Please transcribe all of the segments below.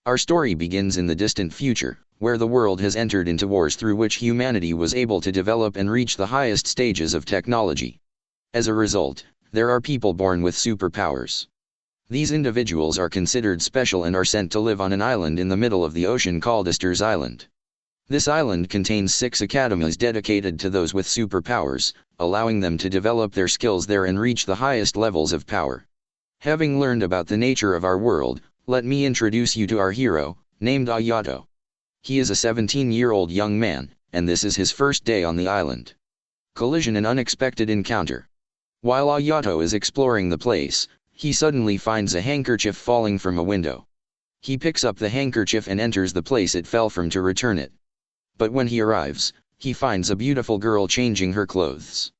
Our story begins in the distant future, where the world has entered into wars through which humanity was able to develop and reach the highest stages of technology. As a result, there are people born with superpowers. These individuals are considered special and are sent to live on an island in the middle of the ocean called Astor's Island. This island contains 6 academies dedicated to those with superpowers, allowing them to develop their skills there and reach the highest levels of power. Having learned about the nature of our world, let me introduce you to our hero, named Ayato. He is a 17-year-old young man, and this is his first day on the island. Collision and unexpected encounter. While Ayato is exploring the place, he suddenly finds a handkerchief falling from a window. He picks up the handkerchief and enters the place it fell from to return it. But when he arrives, he finds a beautiful girl changing her clothes.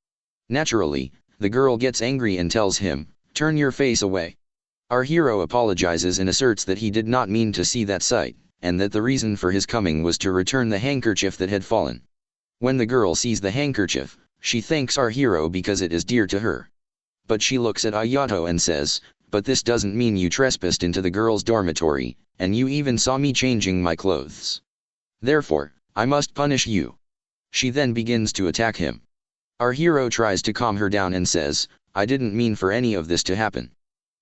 Naturally, the girl gets angry and tells him, "Turn your face away." Our hero apologizes and asserts that he did not mean to see that sight, and that the reason for his coming was to return the handkerchief that had fallen. When the girl sees the handkerchief, she thanks our hero because it is dear to her. But she looks at Ayato and says, "But this doesn't mean you trespassed into the girl's dormitory, and you even saw me changing my clothes. Therefore, I must punish you." She then begins to attack him. Our hero tries to calm her down and says, "I didn't mean for any of this to happen.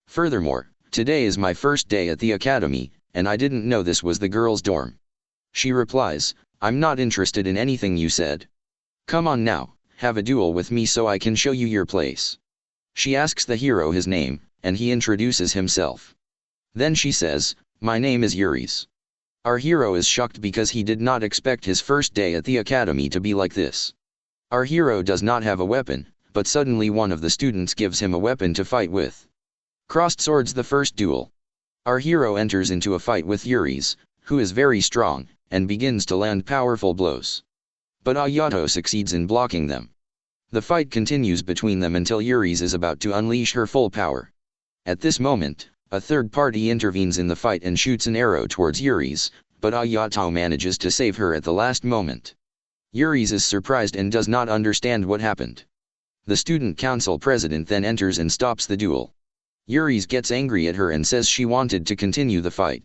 Furthermore, today is my first day at the academy, and I didn't know this was the girl's dorm." She replies, "I'm not interested in anything you said. Come on now, have a duel with me so I can show you your place." She asks the hero his name, and he introduces himself. Then she says, "My name is Yuris." Our hero is shocked because he did not expect his first day at the academy to be like this. Our hero does not have a weapon, but suddenly one of the students gives him a weapon to fight with. Crossed swords, the first duel. Our hero enters into a fight with Yuris, who is very strong, and begins to land powerful blows. But Ayato succeeds in blocking them. The fight continues between them until Yuris is about to unleash her full power. At this moment, a third party intervenes in the fight and shoots an arrow towards Yuris, but Ayato manages to save her at the last moment. Yuris is surprised and does not understand what happened. The student council president then enters and stops the duel. Yuris gets angry at her and says she wanted to continue the fight.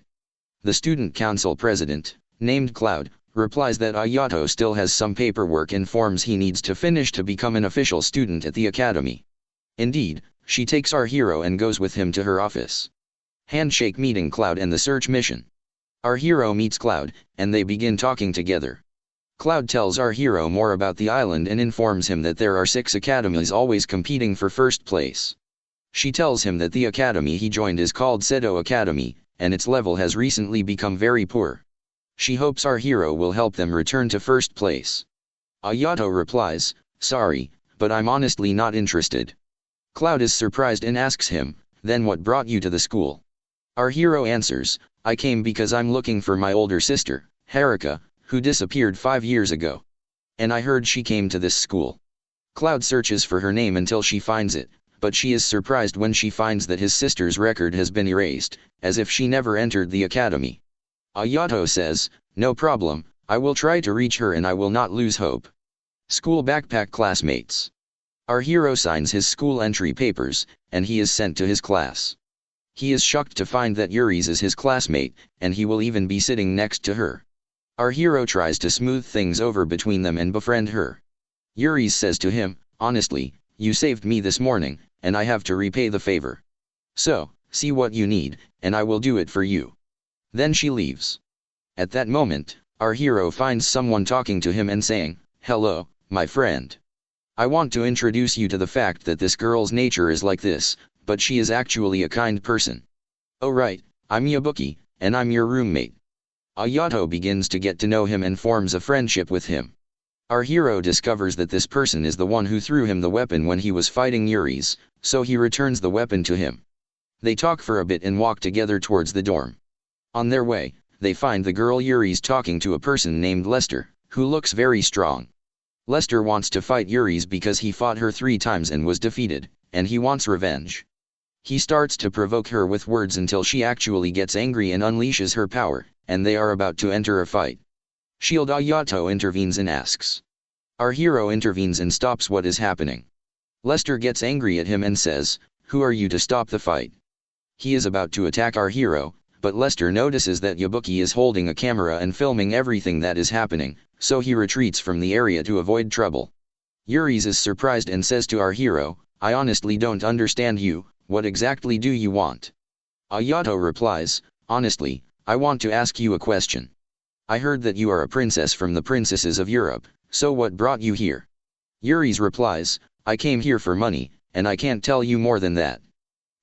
The student council president, named Cloud, replies that Ayato still has some paperwork and forms he needs to finish to become an official student at the academy. Indeed, she takes our hero and goes with him to her office. Handshake, meeting Cloud and the search mission. Our hero meets Cloud, and they begin talking together. Cloud tells our hero more about the island and informs him that there are 6 academies always competing for first place. She tells him that the academy he joined is called Seto Academy, and its level has recently become very poor. She hopes our hero will help them return to first place. Ayato replies, "Sorry, but I'm honestly not interested." Cloud is surprised and asks him, "Then what brought you to the school?" Our hero answers, "I came because I'm looking for my older sister, Haruka, who disappeared 5 years ago. And I heard she came to this school." Cloud searches for her name until she finds it, but she is surprised when she finds that his sister's record has been erased, as if she never entered the academy. Ayato says, "No problem, I will try to reach her and I will not lose hope." School backpack classmates. Our hero signs his school entry papers, and he is sent to his class. He is shocked to find that Yuris is his classmate, and he will even be sitting next to her. Our hero tries to smooth things over between them and befriend her. Yuris says to him, "Honestly, you saved me this morning, and I have to repay the favor. So, see what you need, and I will do it for you." Then she leaves. At that moment, our hero finds someone talking to him and saying, "Hello, my friend. I want to introduce you to the fact that this girl's nature is like this, but she is actually a kind person. Oh right, I'm Yabuki, and I'm your roommate." Ayato begins to get to know him and forms a friendship with him. Our hero discovers that this person is the one who threw him the weapon when he was fighting Yuris, so he returns the weapon to him. They talk for a bit and walk together towards the dorm. On their way, they find the girl Yuris talking to a person named Lester, who looks very strong. Lester wants to fight Yuris because he fought her 3 times and was defeated, and he wants revenge. He starts to provoke her with words until she actually gets angry and unleashes her power, and they are about to enter a fight. Shield Ayato intervenes and asks. Our hero intervenes and stops what is happening. Lester gets angry at him and says, "Who are you to stop the fight?" He is about to attack our hero, but Lester notices that Yabuki is holding a camera and filming everything that is happening, so he retreats from the area to avoid trouble. Yuri's is surprised and says to our hero, "I honestly don't understand you, what exactly do you want?" Ayato replies, "Honestly, I want to ask you a question. I heard that you are a princess from the princesses of Europe, so what brought you here?" Yuri's replies, "I came here for money, and I can't tell you more than that."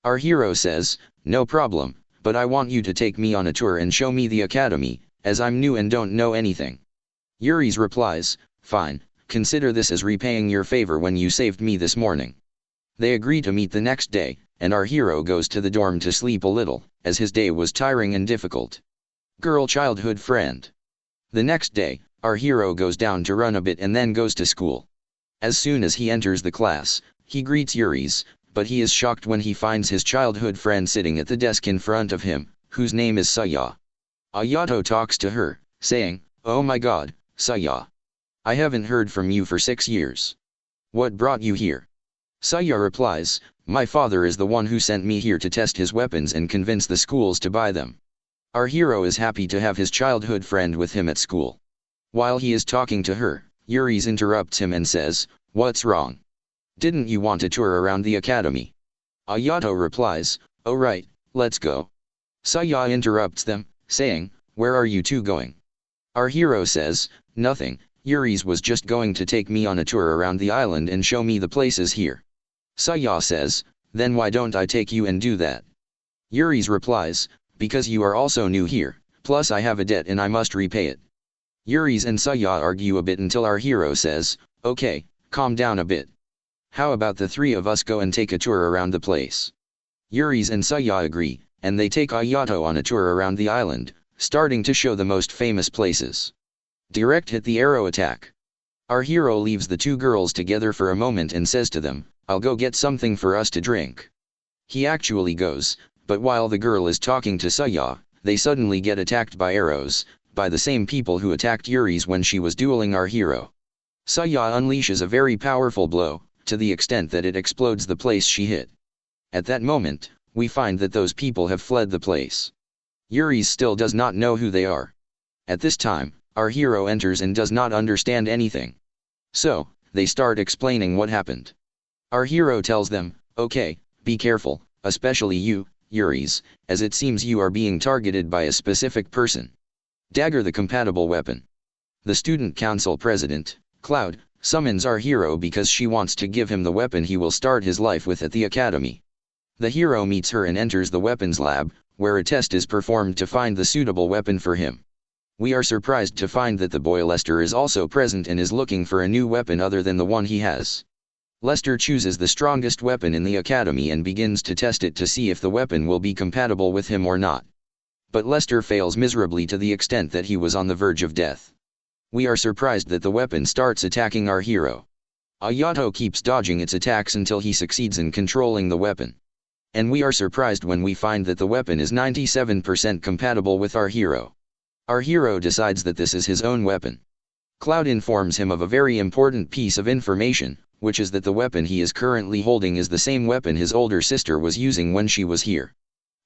Our hero says, "No problem, but I want you to take me on a tour and show me the academy, as I'm new and don't know anything." Yuri's replies, "Fine, consider this as repaying your favor when you saved me this morning." They agree to meet the next day, and our hero goes to the dorm to sleep a little, as his day was tiring and difficult. Girl childhood friend. The next day, our hero goes down to run a bit and then goes to school. As soon as he enters the class, he greets Yuri's, but he is shocked when he finds his childhood friend sitting at the desk in front of him, whose name is Saya. Ayato talks to her, saying, "Oh my god, Saya. I haven't heard from you for 6 years. What brought you here?" Saya replies, "My father is the one who sent me here to test his weapons and convince the schools to buy them." Our hero is happy to have his childhood friend with him at school. While he is talking to her, Yuri's interrupts him and says, "What's wrong? Didn't you want a tour around the academy?" Ayato replies, "Oh right, let's go." Saya interrupts them, saying, "Where are you two going?" Our hero says, "Nothing, Yuri's was just going to take me on a tour around the island and show me the places here." Saya says, "Then why don't I take you and do that?" Yuri's replies, "Because you are also new here, plus I have a debt and I must repay it." Yuri's and Saya argue a bit until our hero says, "Okay, calm down a bit. How about the three of us go and take a tour around the place?" Yuri's and Saya agree, and they take Ayato on a tour around the island, starting to show the most famous places. Direct hit the arrow attack. Our hero leaves the two girls together for a moment and says to them, "I'll go get something for us to drink." He actually goes, but while the girl is talking to Saya, they suddenly get attacked by arrows, by the same people who attacked Yuri's when she was dueling our hero. Saya unleashes a very powerful blow, to the extent that it explodes the place she hit. At that moment, we find that those people have fled the place. Yuri's still does not know who they are. At this time, our hero enters and does not understand anything. So, they start explaining what happened. Our hero tells them, "Okay, be careful, especially you, Yuri's, as it seems you are being targeted by a specific person. Dagger the compatible weapon." The student council president, Cloud, summons our hero because she wants to give him the weapon he will start his life with at the academy. The hero meets her and enters the weapons lab, where a test is performed to find the suitable weapon for him. We are surprised to find that the boy Lester is also present and is looking for a new weapon other than the one he has. Lester chooses the strongest weapon in the academy and begins to test it to see if the weapon will be compatible with him or not. But Lester fails miserably to the extent that he was on the verge of death. We are surprised that the weapon starts attacking our hero. Ayato keeps dodging its attacks until he succeeds in controlling the weapon. And we are surprised when we find that the weapon is 97% compatible with our hero. Our hero decides that this is his own weapon. Cloud informs him of a very important piece of information, which is that the weapon he is currently holding is the same weapon his older sister was using when she was here.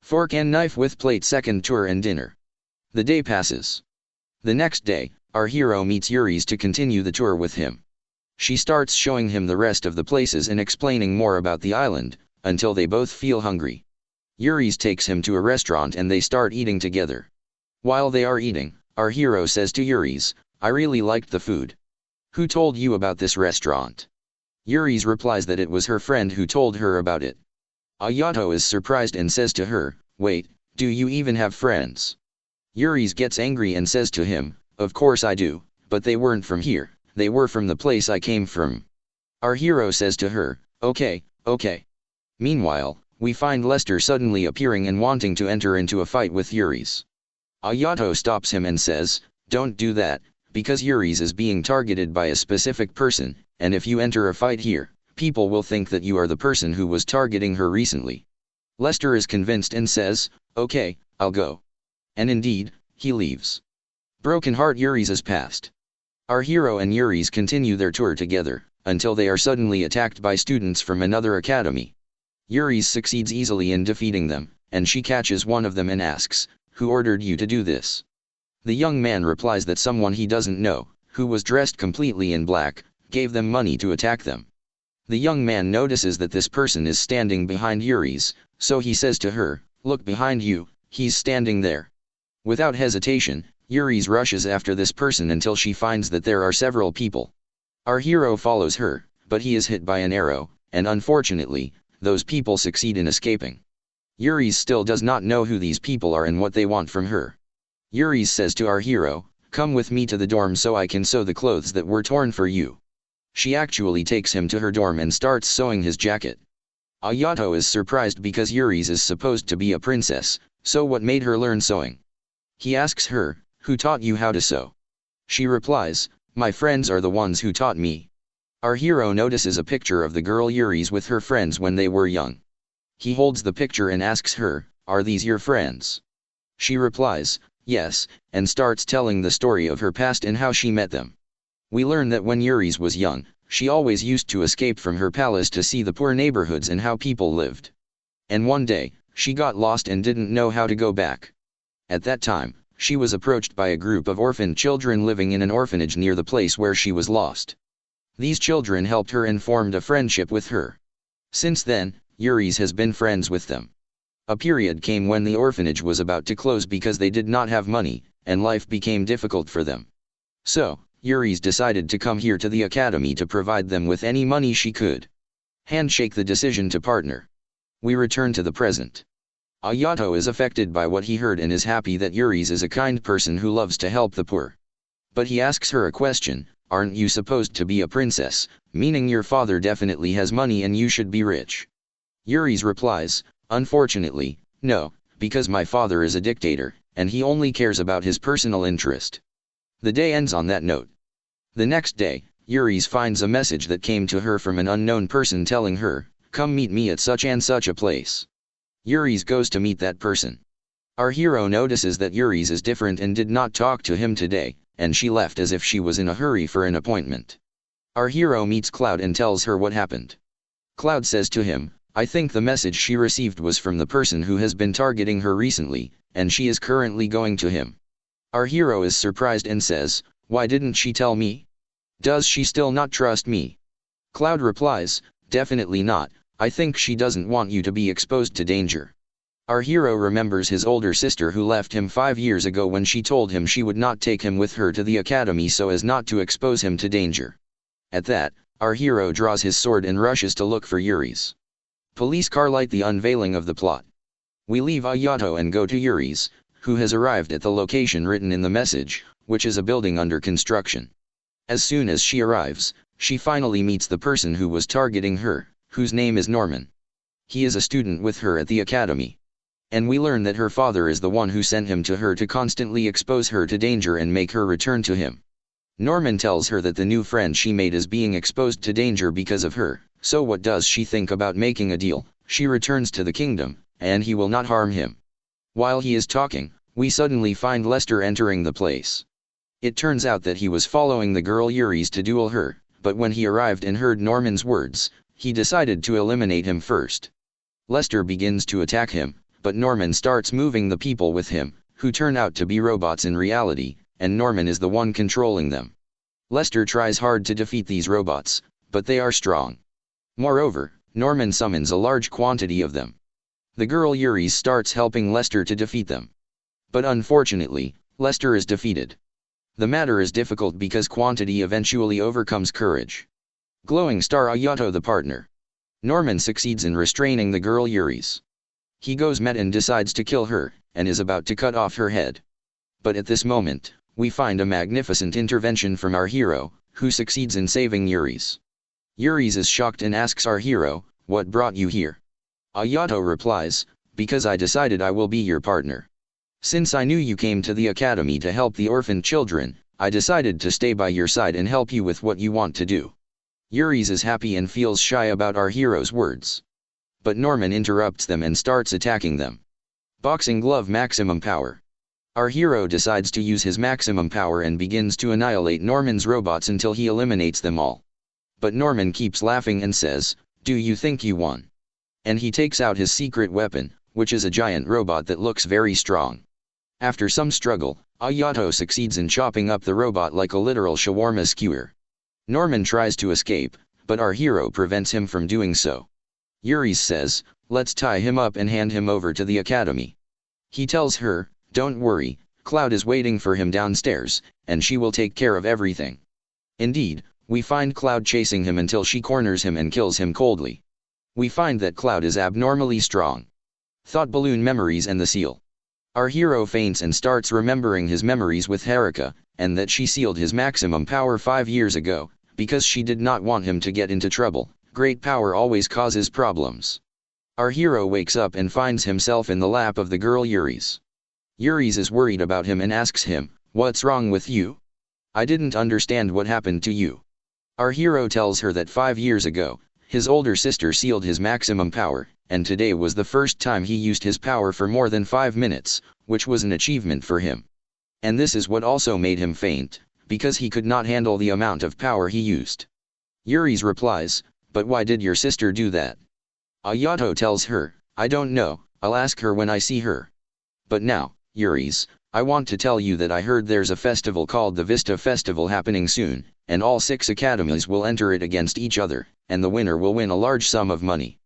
Fork and knife with plate, second tour and dinner. The day passes. The next day, our hero meets Yuri's to continue the tour with him. She starts showing him the rest of the places and explaining more about the island, until they both feel hungry. Yuri's takes him to a restaurant and they start eating together. While they are eating, our hero says to Yuri's, "I really liked the food. Who told you about this restaurant?" Yuri's replies that it was her friend who told her about it. Ayato is surprised and says to her, "Wait, do you even have friends?" Yuri's gets angry and says to him, "Of course I do, but they weren't from here, they were from the place I came from." Our hero says to her, "Okay, okay." Meanwhile, we find Lester suddenly appearing and wanting to enter into a fight with Yuri's. Ayato stops him and says, "Don't do that, because Yuri's is being targeted by a specific person, and if you enter a fight here, people will think that you are the person who was targeting her recently." Lester is convinced and says, "Okay, I'll go." And indeed, he leaves. Broken heart Yuri's is past. Our hero and Yuri's continue their tour together, until they are suddenly attacked by students from another academy. Yuri's succeeds easily in defeating them, and she catches one of them and asks, Who ordered you to do this? The young man replies that someone he doesn't know, who was dressed completely in black, gave them money to attack them. The young man notices that this person is standing behind Yuri's, so he says to her, "Look behind you, he's standing there." Without hesitation, Yuri's rushes after this person until she finds that there are several people. Our hero follows her, but he is hit by an arrow, and unfortunately, those people succeed in escaping. Yuri's still does not know who these people are and what they want from her. Yuri's says to our hero, "Come with me to the dorm so I can sew the clothes that were torn for you." She actually takes him to her dorm and starts sewing his jacket. Ayato is surprised because Yuri's is supposed to be a princess, so what made her learn sewing? He asks her, "Who taught you how to sew?" She replies, "My friends are the ones who taught me." Our hero notices a picture of the girl Yuri's with her friends when they were young. He holds the picture and asks her, "Are these your friends?" She replies, "Yes," and starts telling the story of her past and how she met them. We learn that when Yuri's was young, she always used to escape from her palace to see the poor neighborhoods and how people lived. And one day, she got lost and didn't know how to go back. At that time, she was approached by a group of orphaned children living in an orphanage near the place where she was lost. These children helped her and formed a friendship with her. Since then, Yuri's has been friends with them. A period came when the orphanage was about to close because they did not have money, and life became difficult for them. So, Yuri's decided to come here to the academy to provide them with any money she could. Handshake the decision to partner. We return to the present. Ayato is affected by what he heard and is happy that Yuri's is a kind person who loves to help the poor. But he asks her a question, "Aren't you supposed to be a princess, meaning your father definitely has money and you should be rich?" Yuri's replies, "Unfortunately, no, because my father is a dictator, and he only cares about his personal interest." The day ends on that note. The next day, Yuri's finds a message that came to her from an unknown person telling her, "Come meet me at such and such a place." Yuri's goes to meet that person. Our hero notices that Yuri's is different and did not talk to him today, and she left as if she was in a hurry for an appointment. Our hero meets Cloud and tells her what happened. Cloud says to him, "I think the message she received was from the person who has been targeting her recently, and she is currently going to him." Our hero is surprised and says, "Why didn't she tell me? Does she still not trust me?" Cloud replies, "Definitely not, I think she doesn't want you to be exposed to danger." Our hero remembers his older sister who left him 5 years ago when she told him she would not take him with her to the academy so as not to expose him to danger. At that, our hero draws his sword and rushes to look for Yuri's. Police car light the unveiling of the plot. We leave Ayato and go to Yuri's, who has arrived at the location written in the message, which is a building under construction. As soon as she arrives, she finally meets the person who was targeting her, whose name is Norman. He is a student with her at the academy. And we learn that her father is the one who sent him to her to constantly expose her to danger and make her return to him. Norman tells her that the new friend she made is being exposed to danger because of her, so what does she think about making a deal? She returns to the kingdom, and he will not harm him. While he is talking, we suddenly find Lester entering the place. It turns out that he was following the girl Yuri's to duel her, but when he arrived and heard Norman's words, he decided to eliminate him first. Lester begins to attack him, but Norman starts moving the people with him, who turn out to be robots in reality, and Norman is the one controlling them. Lester tries hard to defeat these robots, but they are strong. Moreover, Norman summons a large quantity of them. The girl Yuri's starts helping Lester to defeat them. But unfortunately, Lester is defeated. The matter is difficult because quantity eventually overcomes courage. Glowing Star Ayato the partner. Norman succeeds in restraining the girl Yuri's. He goes mad and decides to kill her, and is about to cut off her head. But at this moment, we find a magnificent intervention from our hero, who succeeds in saving Yuri's. Yuri's is shocked and asks our hero, "What brought you here?" Ayato replies, "Because I decided I will be your partner. Since I knew you came to the academy to help the orphaned children, I decided to stay by your side and help you with what you want to do." Yuri's is happy and feels shy about our hero's words. But Norman interrupts them and starts attacking them. Boxing glove maximum power. Our hero decides to use his maximum power and begins to annihilate Norman's robots until he eliminates them all. But Norman keeps laughing and says, "Do you think you won?" And he takes out his secret weapon, which is a giant robot that looks very strong. After some struggle, Ayato succeeds in chopping up the robot like a literal shawarma skewer. Norman tries to escape, but our hero prevents him from doing so. Yuri says, "Let's tie him up and hand him over to the academy." He tells her, "Don't worry, Cloud is waiting for him downstairs, and she will take care of everything." Indeed, we find Cloud chasing him until she corners him and kills him coldly. We find that Cloud is abnormally strong. Thought balloon memories and the seal. Our hero faints and starts remembering his memories with Haruka, and that she sealed his maximum power 5 years ago, because she did not want him to get into trouble. Great power always causes problems. Our hero wakes up and finds himself in the lap of the girl Yuri's. Yuri's is worried about him and asks him, "What's wrong with you? I didn't understand what happened to you." Our hero tells her that 5 years ago, his older sister sealed his maximum power, and today was the first time he used his power for more than 5 minutes, which was an achievement for him. And this is what also made him faint, because he could not handle the amount of power he used. Yuri's replies, "But why did your sister do that?" Ayato tells her, "I don't know, I'll ask her when I see her. But now, Yuri's, I want to tell you that I heard there's a festival called the Vista Festival happening soon, and all 6 academies will enter it against each other, and the winner will win a large sum of money.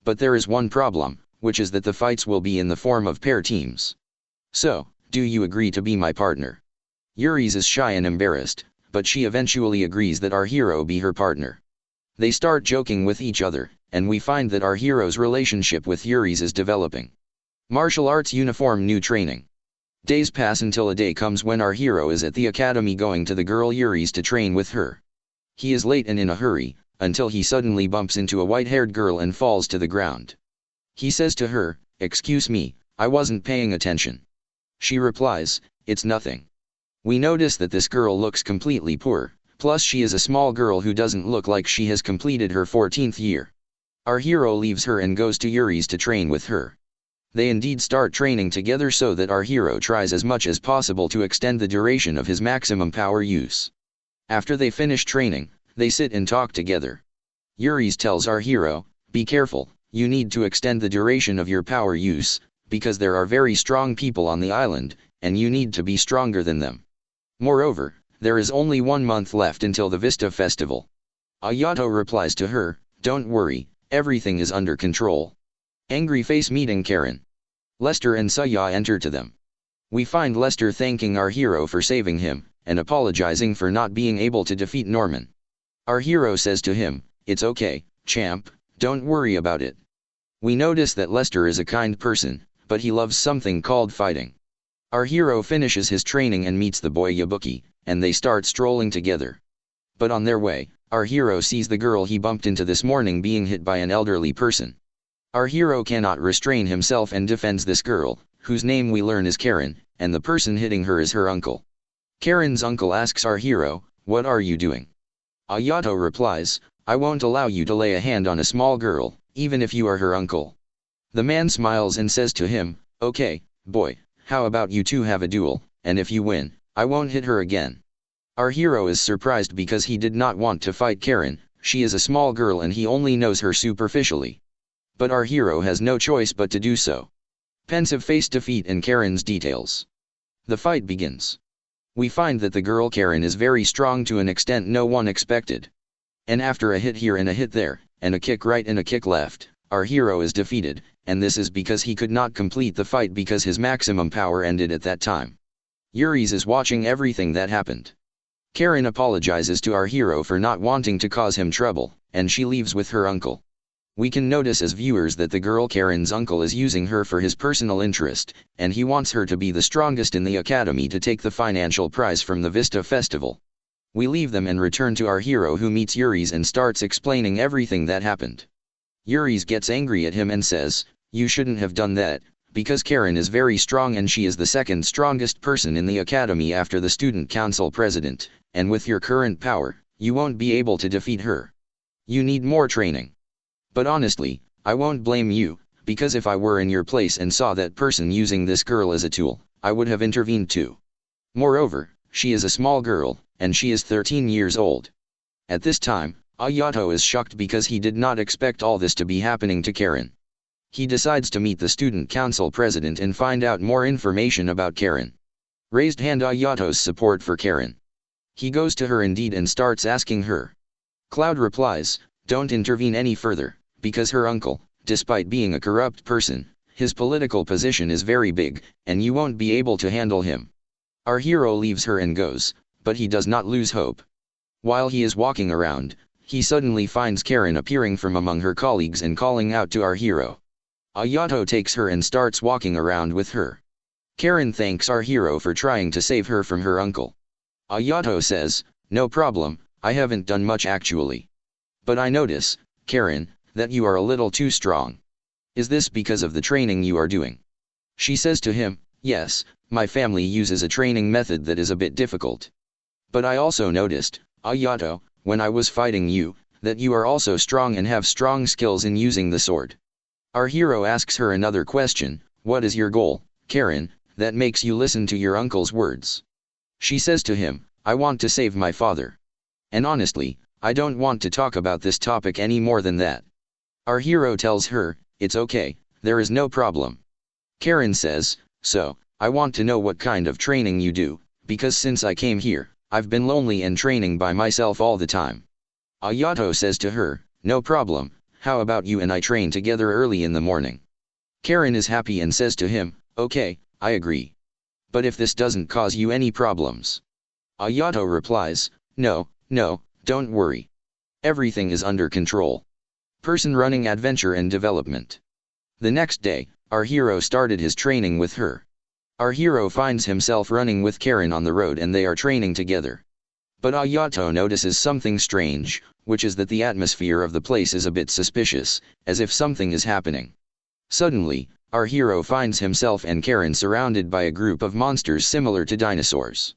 But there is one problem, which is that the fights will be in the form of pair teams. So, do you agree to be my partner?" Yuri's is shy and embarrassed, but she eventually agrees that our hero be her partner. They start joking with each other, and we find that our hero's relationship with Yuri's is developing. Martial arts uniform new training. Days pass until a day comes when our hero is at the academy going to the girl Yuri's to train with her. He is late and in a hurry, until he suddenly bumps into a white-haired girl and falls to the ground. He says to her, "Excuse me, I wasn't paying attention." She replies, "It's nothing." We notice that this girl looks completely poor, plus she is a small girl who doesn't look like she has completed her 14th year. Our hero leaves her and goes to Yuri's to train with her. They indeed start training together so that our hero tries as much as possible to extend the duration of his maximum power use. After they finish training, they sit and talk together. Yuri's tells our hero, "Be careful, you need to extend the duration of your power use, because there are very strong people on the island, and you need to be stronger than them. Moreover, there is only 1 month left until the Vista Festival." Ayato replies to her, "Don't worry, everything is under control." Angry face meeting Karen. Lester and Saya enter to them. We find Lester thanking our hero for saving him, and apologizing for not being able to defeat Norman. Our hero says to him, "It's okay, champ, don't worry about it." We notice that Lester is a kind person, but he loves something called fighting. Our hero finishes his training and meets the boy Yabuki, and they start strolling together. But on their way, our hero sees the girl he bumped into this morning being hit by an elderly person. Our hero cannot restrain himself and defends this girl, whose name we learn is Karen, and the person hitting her is her uncle. Karen's uncle asks our hero, "What are you doing?" Ayato replies, "I won't allow you to lay a hand on a small girl, even if you are her uncle." The man smiles and says to him, "Okay, boy, how about you two have a duel, and if you win, I won't hit her again." Our hero is surprised because he did not want to fight Karen. She is a small girl and he only knows her superficially. But our hero has no choice but to do so. Pensive face defeat in Karen's details. The fight begins. We find that the girl Karen is very strong to an extent no one expected. And after a hit here and a hit there, and a kick right and a kick left, our hero is defeated, and this is because he could not complete the fight because his maximum power ended at that time. Yuri's is watching everything that happened. Karen apologizes to our hero for not wanting to cause him trouble, and she leaves with her uncle. We can notice as viewers that the girl Karen's uncle is using her for his personal interest, and he wants her to be the strongest in the academy to take the financial prize from the Vista Festival. We leave them and return to our hero who meets Yuri's and starts explaining everything that happened. Yuri's gets angry at him and says, "You shouldn't have done that, because Karen is very strong and she is the second strongest person in the academy after the student council president, and with your current power, you won't be able to defeat her. You need more training. But honestly, I won't blame you, because if I were in your place and saw that person using this girl as a tool, I would have intervened too. Moreover, she is a small girl, and she is 13 years old." At this time, Ayato is shocked because he did not expect all this to be happening to Karen. He decides to meet the student council president and find out more information about Karen. Raised hand Ayato's support for Karen. He goes to her indeed and starts asking her. Cloud replies, don't intervene any further, because her uncle, despite being a corrupt person, his political position is very big, and you won't be able to handle him. Our hero leaves her and goes, but he does not lose hope. While he is walking around, he suddenly finds Karen appearing from among her colleagues and calling out to our hero. Ayato takes her and starts walking around with her. Karen thanks our hero for trying to save her from her uncle. Ayato says, no problem, I haven't done much actually. But I notice, Karen, that you are a little too strong. Is this because of the training you are doing? She says to him, yes, my family uses a training method that is a bit difficult. But I also noticed, Ayato, when I was fighting you, that you are also strong and have strong skills in using the sword. Our hero asks her another question, what is your goal, Karen, that makes you listen to your uncle's words? She says to him, I want to save my father. And honestly, I don't want to talk about this topic any more than that. Our hero tells her, it's okay, there is no problem. Karen says, so, I want to know what kind of training you do, because since I came here, I've been lonely and training by myself all the time. Ayato says to her, no problem, how about you and I train together early in the morning? Karen is happy and says to him, okay, I agree. But if this doesn't cause you any problems? Ayato replies, no, don't worry. Everything is under control. Person running adventure and development. The next day, our hero started his training with her. Our hero finds himself running with Karen on the road and they are training together. But Ayato notices something strange, which is that the atmosphere of the place is a bit suspicious, as if something is happening. Suddenly, our hero finds himself and Karen surrounded by a group of monsters similar to dinosaurs.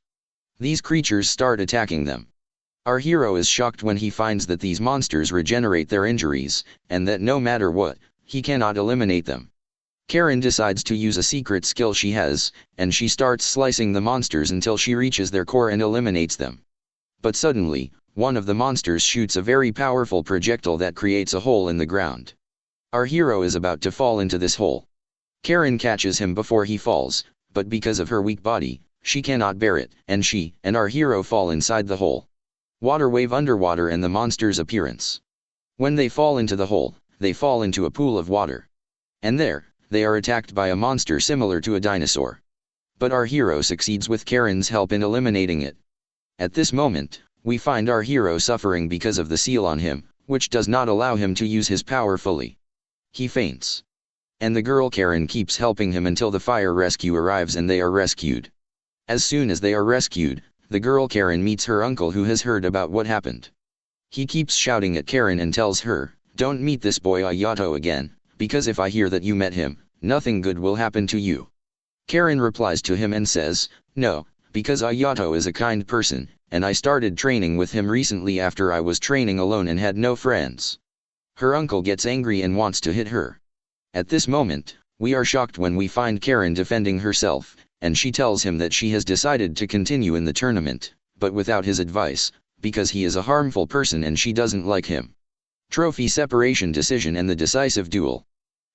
These creatures start attacking them. Our hero is shocked when he finds that these monsters regenerate their injuries, and that no matter what, he cannot eliminate them. Karen decides to use a secret skill she has, and she starts slicing the monsters until she reaches their core and eliminates them. But suddenly, one of the monsters shoots a very powerful projectile that creates a hole in the ground. Our hero is about to fall into this hole. Karen catches him before he falls, but because of her weak body, she cannot bear it, and she and our hero fall inside the hole. Water wave underwater and the monster's appearance. When they fall into the hole, they fall into a pool of water. And there, they are attacked by a monster similar to a dinosaur. But our hero succeeds with Karen's help in eliminating it. At this moment, we find our hero suffering because of the seal on him, which does not allow him to use his power fully. He faints. And the girl Karen keeps helping him until the fire rescue arrives and they are rescued. As soon as they are rescued, the girl Karen meets her uncle who has heard about what happened. He keeps shouting at Karen and tells her, don't meet this boy Ayato again, because if I hear that you met him, nothing good will happen to you. Karen replies to him and says, no, because Ayato is a kind person, and I started training with him recently after I was training alone and had no friends. Her uncle gets angry and wants to hit her. At this moment, we are shocked when we find Karen defending herself, and she tells him that she has decided to continue in the tournament, but without his advice, because he is a harmful person and she doesn't like him. Trophy separation decision and the decisive duel.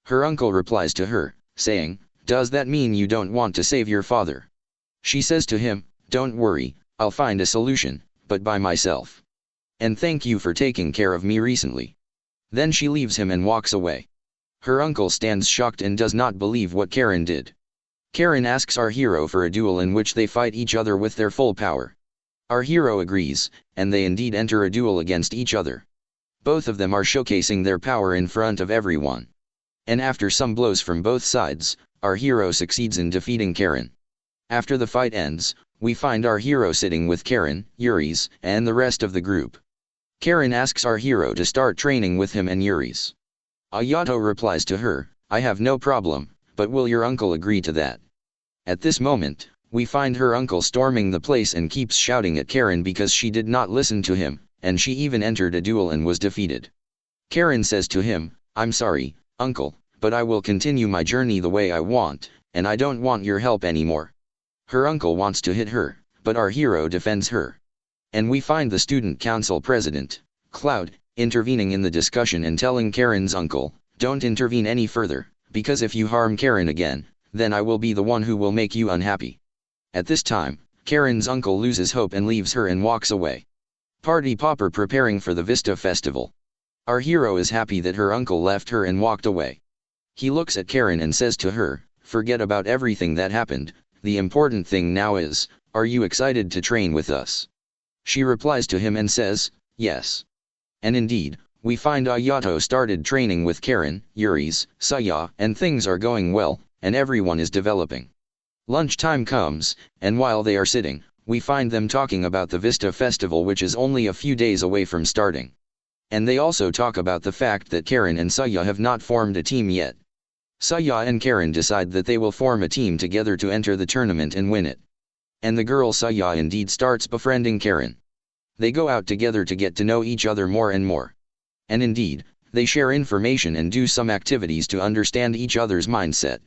Her uncle replies to her, saying, does that mean you don't want to save your father? She says to him, don't worry, I'll find a solution, but by myself. And thank you for taking care of me recently. Then she leaves him and walks away. Her uncle stands shocked and does not believe what Karen did. Karen asks our hero for a duel in which they fight each other with their full power. Our hero agrees, and they indeed enter a duel against each other. Both of them are showcasing their power in front of everyone. And after some blows from both sides, our hero succeeds in defeating Karen. After the fight ends, we find our hero sitting with Karen, Yuri's, and the rest of the group. Karen asks our hero to start training with him and Yuri's. Ayato replies to her, I have no problem, but will your uncle agree to that? At this moment, we find her uncle storming the place and keeps shouting at Karen because she did not listen to him, and she even entered a duel and was defeated. Karen says to him, I'm sorry, uncle, but I will continue my journey the way I want, and I don't want your help anymore. Her uncle wants to hit her, but our hero defends her. And we find the student council president, Cloud, intervening in the discussion and telling Karen's uncle, Don't intervene any further, because if you harm Karen again, then I will be the one who will make you unhappy. At this time, Karen's uncle loses hope and leaves her and walks away. Party popper preparing for the Vista Festival. Our hero is happy that her uncle left her and walked away. He looks at Karen and says to her, "Forget about everything that happened, the important thing now is, are you excited to train with us?" She replies to him and says, "Yes." And indeed, we find Ayato started training with Karen, Yuri's, Saya, and things are going well, and everyone is developing. Lunchtime comes, and while they are sitting, we find them talking about the Vista Festival, which is only a few days away from starting. And they also talk about the fact that Karen and Saya have not formed a team yet. Saya and Karen decide that they will form a team together to enter the tournament and win it. And the girl Saya indeed starts befriending Karen. They go out together to get to know each other more and more. And indeed, they share information and do some activities to understand each other's mindset.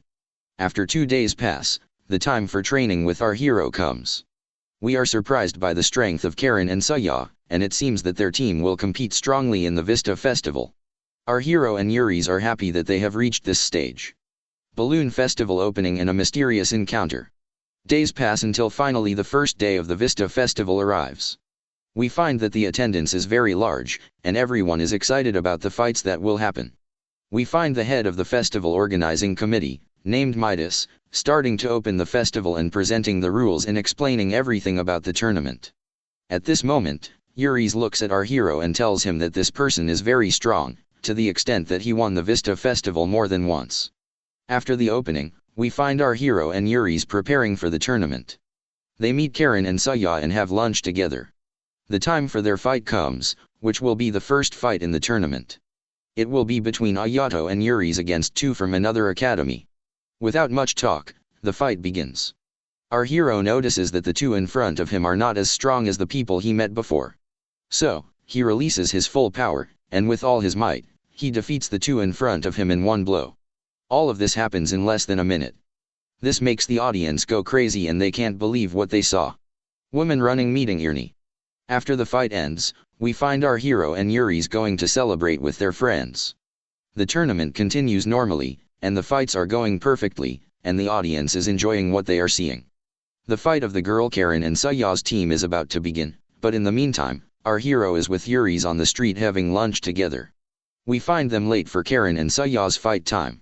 After 2 days pass, the time for training with our hero comes. We are surprised by the strength of Karen and Saya, and it seems that their team will compete strongly in the Vista Festival. Our hero and Yuri's are happy that they have reached this stage. Balloon Festival opening and a mysterious encounter. Days pass until finally the first day of the Vista Festival arrives. We find that the attendance is very large, and everyone is excited about the fights that will happen. We find the head of the festival organizing committee, named Midas, starting to open the festival and presenting the rules and explaining everything about the tournament. At this moment, Yuri's looks at our hero and tells him that this person is very strong, to the extent that he won the Vista Festival more than once. After the opening, we find our hero and Yuri's preparing for the tournament. They meet Karen and Saya and have lunch together. The time for their fight comes, which will be the first fight in the tournament. It will be between Ayato and Yuri's against 2 from another academy. Without much talk, the fight begins. Our hero notices that the 2 in front of him are not as strong as the people he met before. So, he releases his full power, and with all his might, he defeats the 2 in front of him in one blow. All of this happens in less than a minute. This makes the audience go crazy and they can't believe what they saw. Woman running meeting Irni. After the fight ends, we find our hero and Yuri's going to celebrate with their friends. The tournament continues normally, and the fights are going perfectly, and the audience is enjoying what they are seeing. The fight of the girl Karen and Saya's team is about to begin, but in the meantime, our hero is with Yuri's on the street having lunch together. We find them late for Karen and Saya's fight time.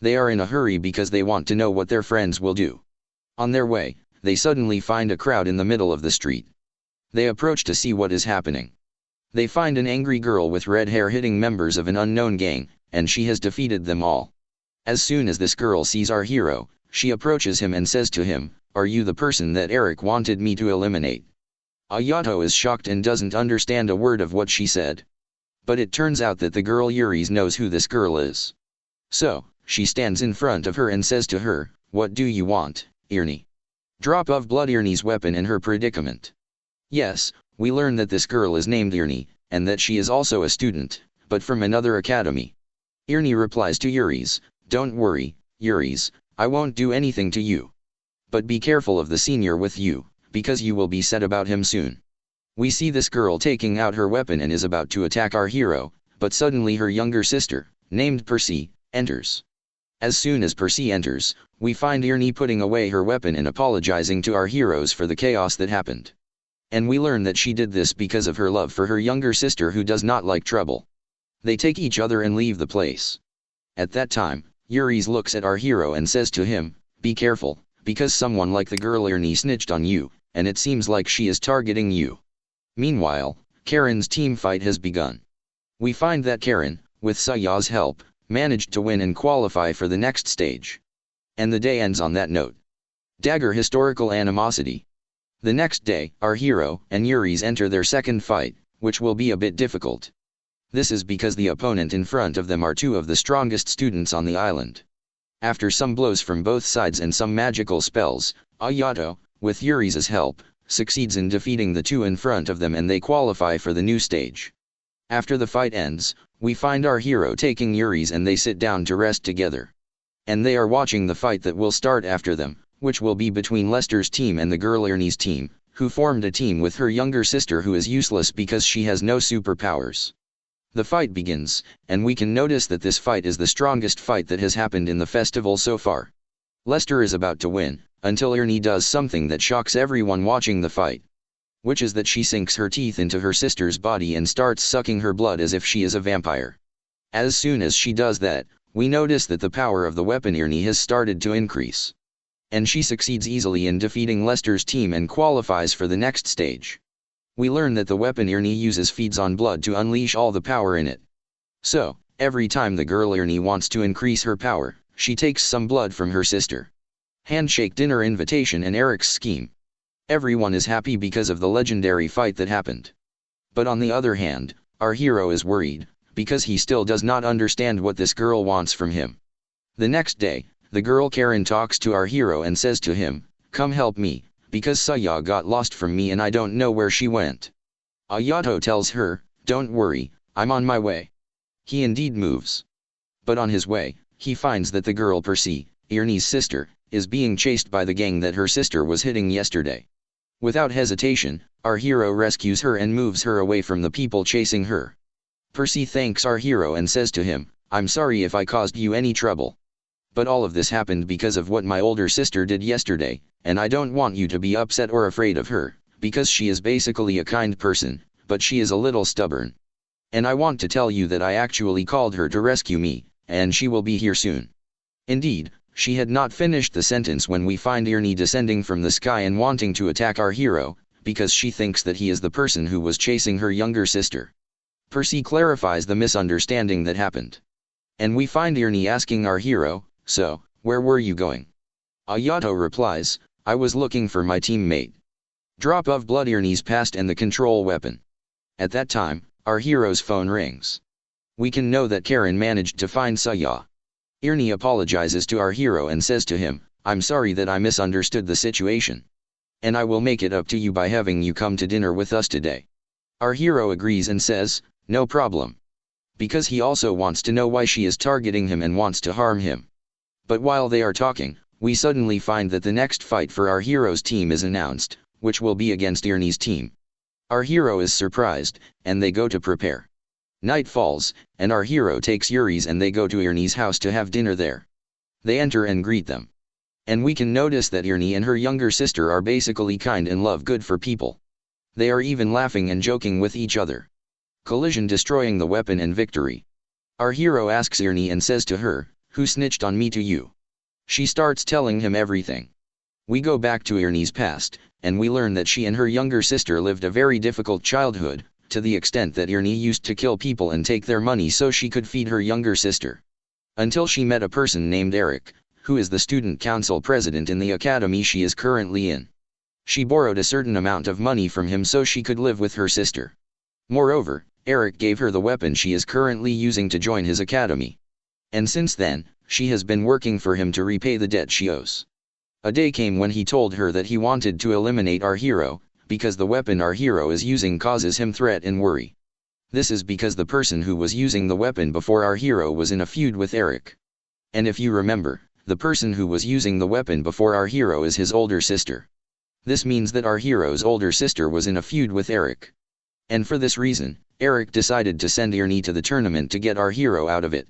They are in a hurry because they want to know what their friends will do. On their way, they suddenly find a crowd in the middle of the street. They approach to see what is happening. They find an angry girl with red hair hitting members of an unknown gang, and she has defeated them all. As soon as this girl sees our hero, she approaches him and says to him, "Are you the person that Eric wanted me to eliminate?" Ayato is shocked and doesn't understand a word of what she said. But it turns out that the girl Yuri's knows who this girl is. So, she stands in front of her and says to her, "What do you want, Irni?" Drop of blood Irni's weapon in her predicament. Yes, we learn that this girl is named Irni, and that she is also a student, but from another academy. Irni replies to Yuri's, "Don't worry, Yuri's, I won't do anything to you. But be careful of the senior with you, because you will be said about him soon." We see this girl taking out her weapon and is about to attack our hero, but suddenly her younger sister, named Percy, enters. As soon as Percy enters, we find Irni putting away her weapon and apologizing to our heroes for the chaos that happened. And we learn that she did this because of her love for her younger sister who does not like trouble. They take each other and leave the place. At that time, Yuri's looks at our hero and says to him, "Be careful, because someone like the girl Irni snitched on you, and it seems like she is targeting you." Meanwhile, Karen's team fight has begun. We find that Karen, with Saya's help, managed to win and qualify for the next stage. And the day ends on that note. Dagger historical animosity. The next day, our hero and Yuri's enter their second fight, which will be a bit difficult. This is because the opponent in front of them are 2 of the strongest students on the island. After some blows from both sides and some magical spells, Ayato, with Yuri's help, succeeds in defeating the 2 in front of them and they qualify for the new stage. After the fight ends, we find our hero taking Yuri's and they sit down to rest together. And they are watching the fight that will start after them, which will be between Lester's team and the girl Irni's team, who formed a team with her younger sister who is useless because she has no superpowers. The fight begins, and we can notice that this fight is the strongest fight that has happened in the festival so far. Lester is about to win, until Ernie does something that shocks everyone watching the fight. Which is that she sinks her teeth into her sister's body and starts sucking her blood as if she is a vampire. As soon as she does that, we notice that the power of the weapon Ernie has started to increase. And she succeeds easily in defeating Lester's team and qualifies for the next stage. We learn that the weapon Ernie uses feeds on blood to unleash all the power in it. So, every time the girl Ernie wants to increase her power, she takes some blood from her sister. Handshake, dinner invitation, and Eric's scheme. Everyone is happy because of the legendary fight that happened. But on the other hand, our hero is worried, because he still does not understand what this girl wants from him. The next day, the girl Karen talks to our hero and says to him, "Come help me, because Saya got lost from me and I don't know where she went." Ayato tells her, "Don't worry, I'm on my way." He indeed moves. But on his way, he finds that the girl Percy, Ernie's sister, is being chased by the gang that her sister was hitting yesterday. Without hesitation, our hero rescues her and moves her away from the people chasing her. Percy thanks our hero and says to him, "I'm sorry if I caused you any trouble. But all of this happened because of what my older sister did yesterday, and I don't want you to be upset or afraid of her, because she is basically a kind person, but she is a little stubborn. And I want to tell you that I actually called her to rescue me, and she will be here soon." Indeed, she had not finished the sentence when we find Ernie descending from the sky and wanting to attack our hero, because she thinks that he is the person who was chasing her younger sister. Percy clarifies the misunderstanding that happened. And we find Ernie asking our hero, "So, where were you going?" Ayato replies, "I was looking for my teammate." Drop of blood, Ernie's past and the control weapon. At that time, our hero's phone rings. We can know that Karen managed to find Saya. Ernie apologizes to our hero and says to him, "I'm sorry that I misunderstood the situation. And I will make it up to you by having you come to dinner with us today." Our hero agrees and says, "No problem." Because he also wants to know why she is targeting him and wants to harm him. But while they are talking, we suddenly find that the next fight for our hero's team is announced, which will be against Ernie's team. Our hero is surprised, and they go to prepare. Night falls, and our hero takes Yuri's and they go to Ernie's house to have dinner there. They enter and greet them. And we can notice that Ernie and her younger sister are basically kind and love good for people. They are even laughing and joking with each other. Collision, destroying the weapon, and victory. Our hero asks Ernie and says to her, "Who snitched on me to you?" She starts telling him everything. We go back to Ernie's past, and we learn that she and her younger sister lived a very difficult childhood, to the extent that Ernie used to kill people and take their money so she could feed her younger sister. Until she met a person named Eric, who is the student council president in the academy she is currently in. She borrowed a certain amount of money from him so she could live with her sister. Moreover, Eric gave her the weapon she is currently using to join his academy. And since then, she has been working for him to repay the debt she owes. A day came when he told her that he wanted to eliminate our hero, because the weapon our hero is using causes him threat and worry. This is because the person who was using the weapon before our hero was in a feud with Eric. And if you remember, the person who was using the weapon before our hero is his older sister. This means that our hero's older sister was in a feud with Eric. And for this reason, Eric decided to send Ernie to the tournament to get our hero out of it.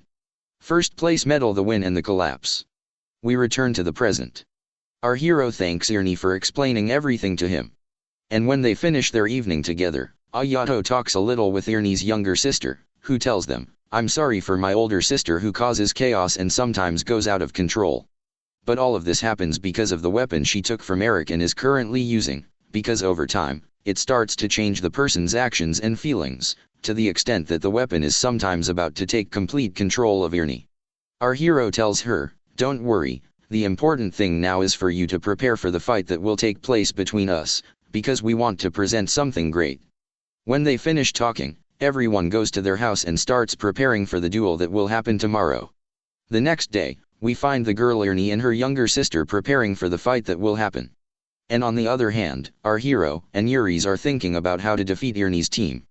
First place medal, the win and the collapse. We return to the present. Our hero thanks Ernie for explaining everything to him. And when they finish their evening together, Ayato talks a little with Ernie's younger sister, who tells them, "I'm sorry for my older sister who causes chaos and sometimes goes out of control. But all of this happens because of the weapon she took from Eric and is currently using, because over time, it starts to change the person's actions and feelings, to the extent that the weapon is sometimes about to take complete control of Ernie." Our hero tells her, "Don't worry, the important thing now is for you to prepare for the fight that will take place between us, because we want to present something great." When they finish talking, everyone goes to their house and starts preparing for the duel that will happen tomorrow. The next day, we find the girl Ernie and her younger sister preparing for the fight that will happen. And on the other hand, our hero and Yuri's are thinking about how to defeat Ernie's team.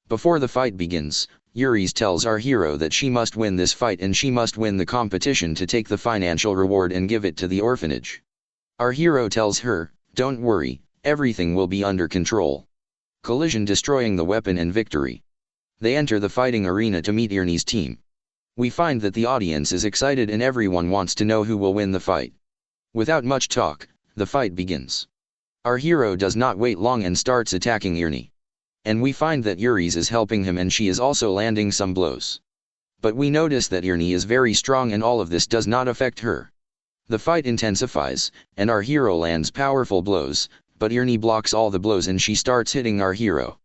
Before the fight begins, Yuri's tells our hero that she must win this fight and she must win the competition to take the financial reward and give it to the orphanage. Our hero tells her, "Don't worry, everything will be under control." Collision, destroying the weapon and victory. They enter the fighting arena to meet Ernie's team. We find that the audience is excited and everyone wants to know who will win the fight. Without much talk, the fight begins. Our hero does not wait long and starts attacking Ernie. And we find that Yuri's is helping him and she is also landing some blows. But we notice that Ernie is very strong and all of this does not affect her. The fight intensifies, and our hero lands powerful blows, but Ernie blocks all the blows and she starts hitting our hero.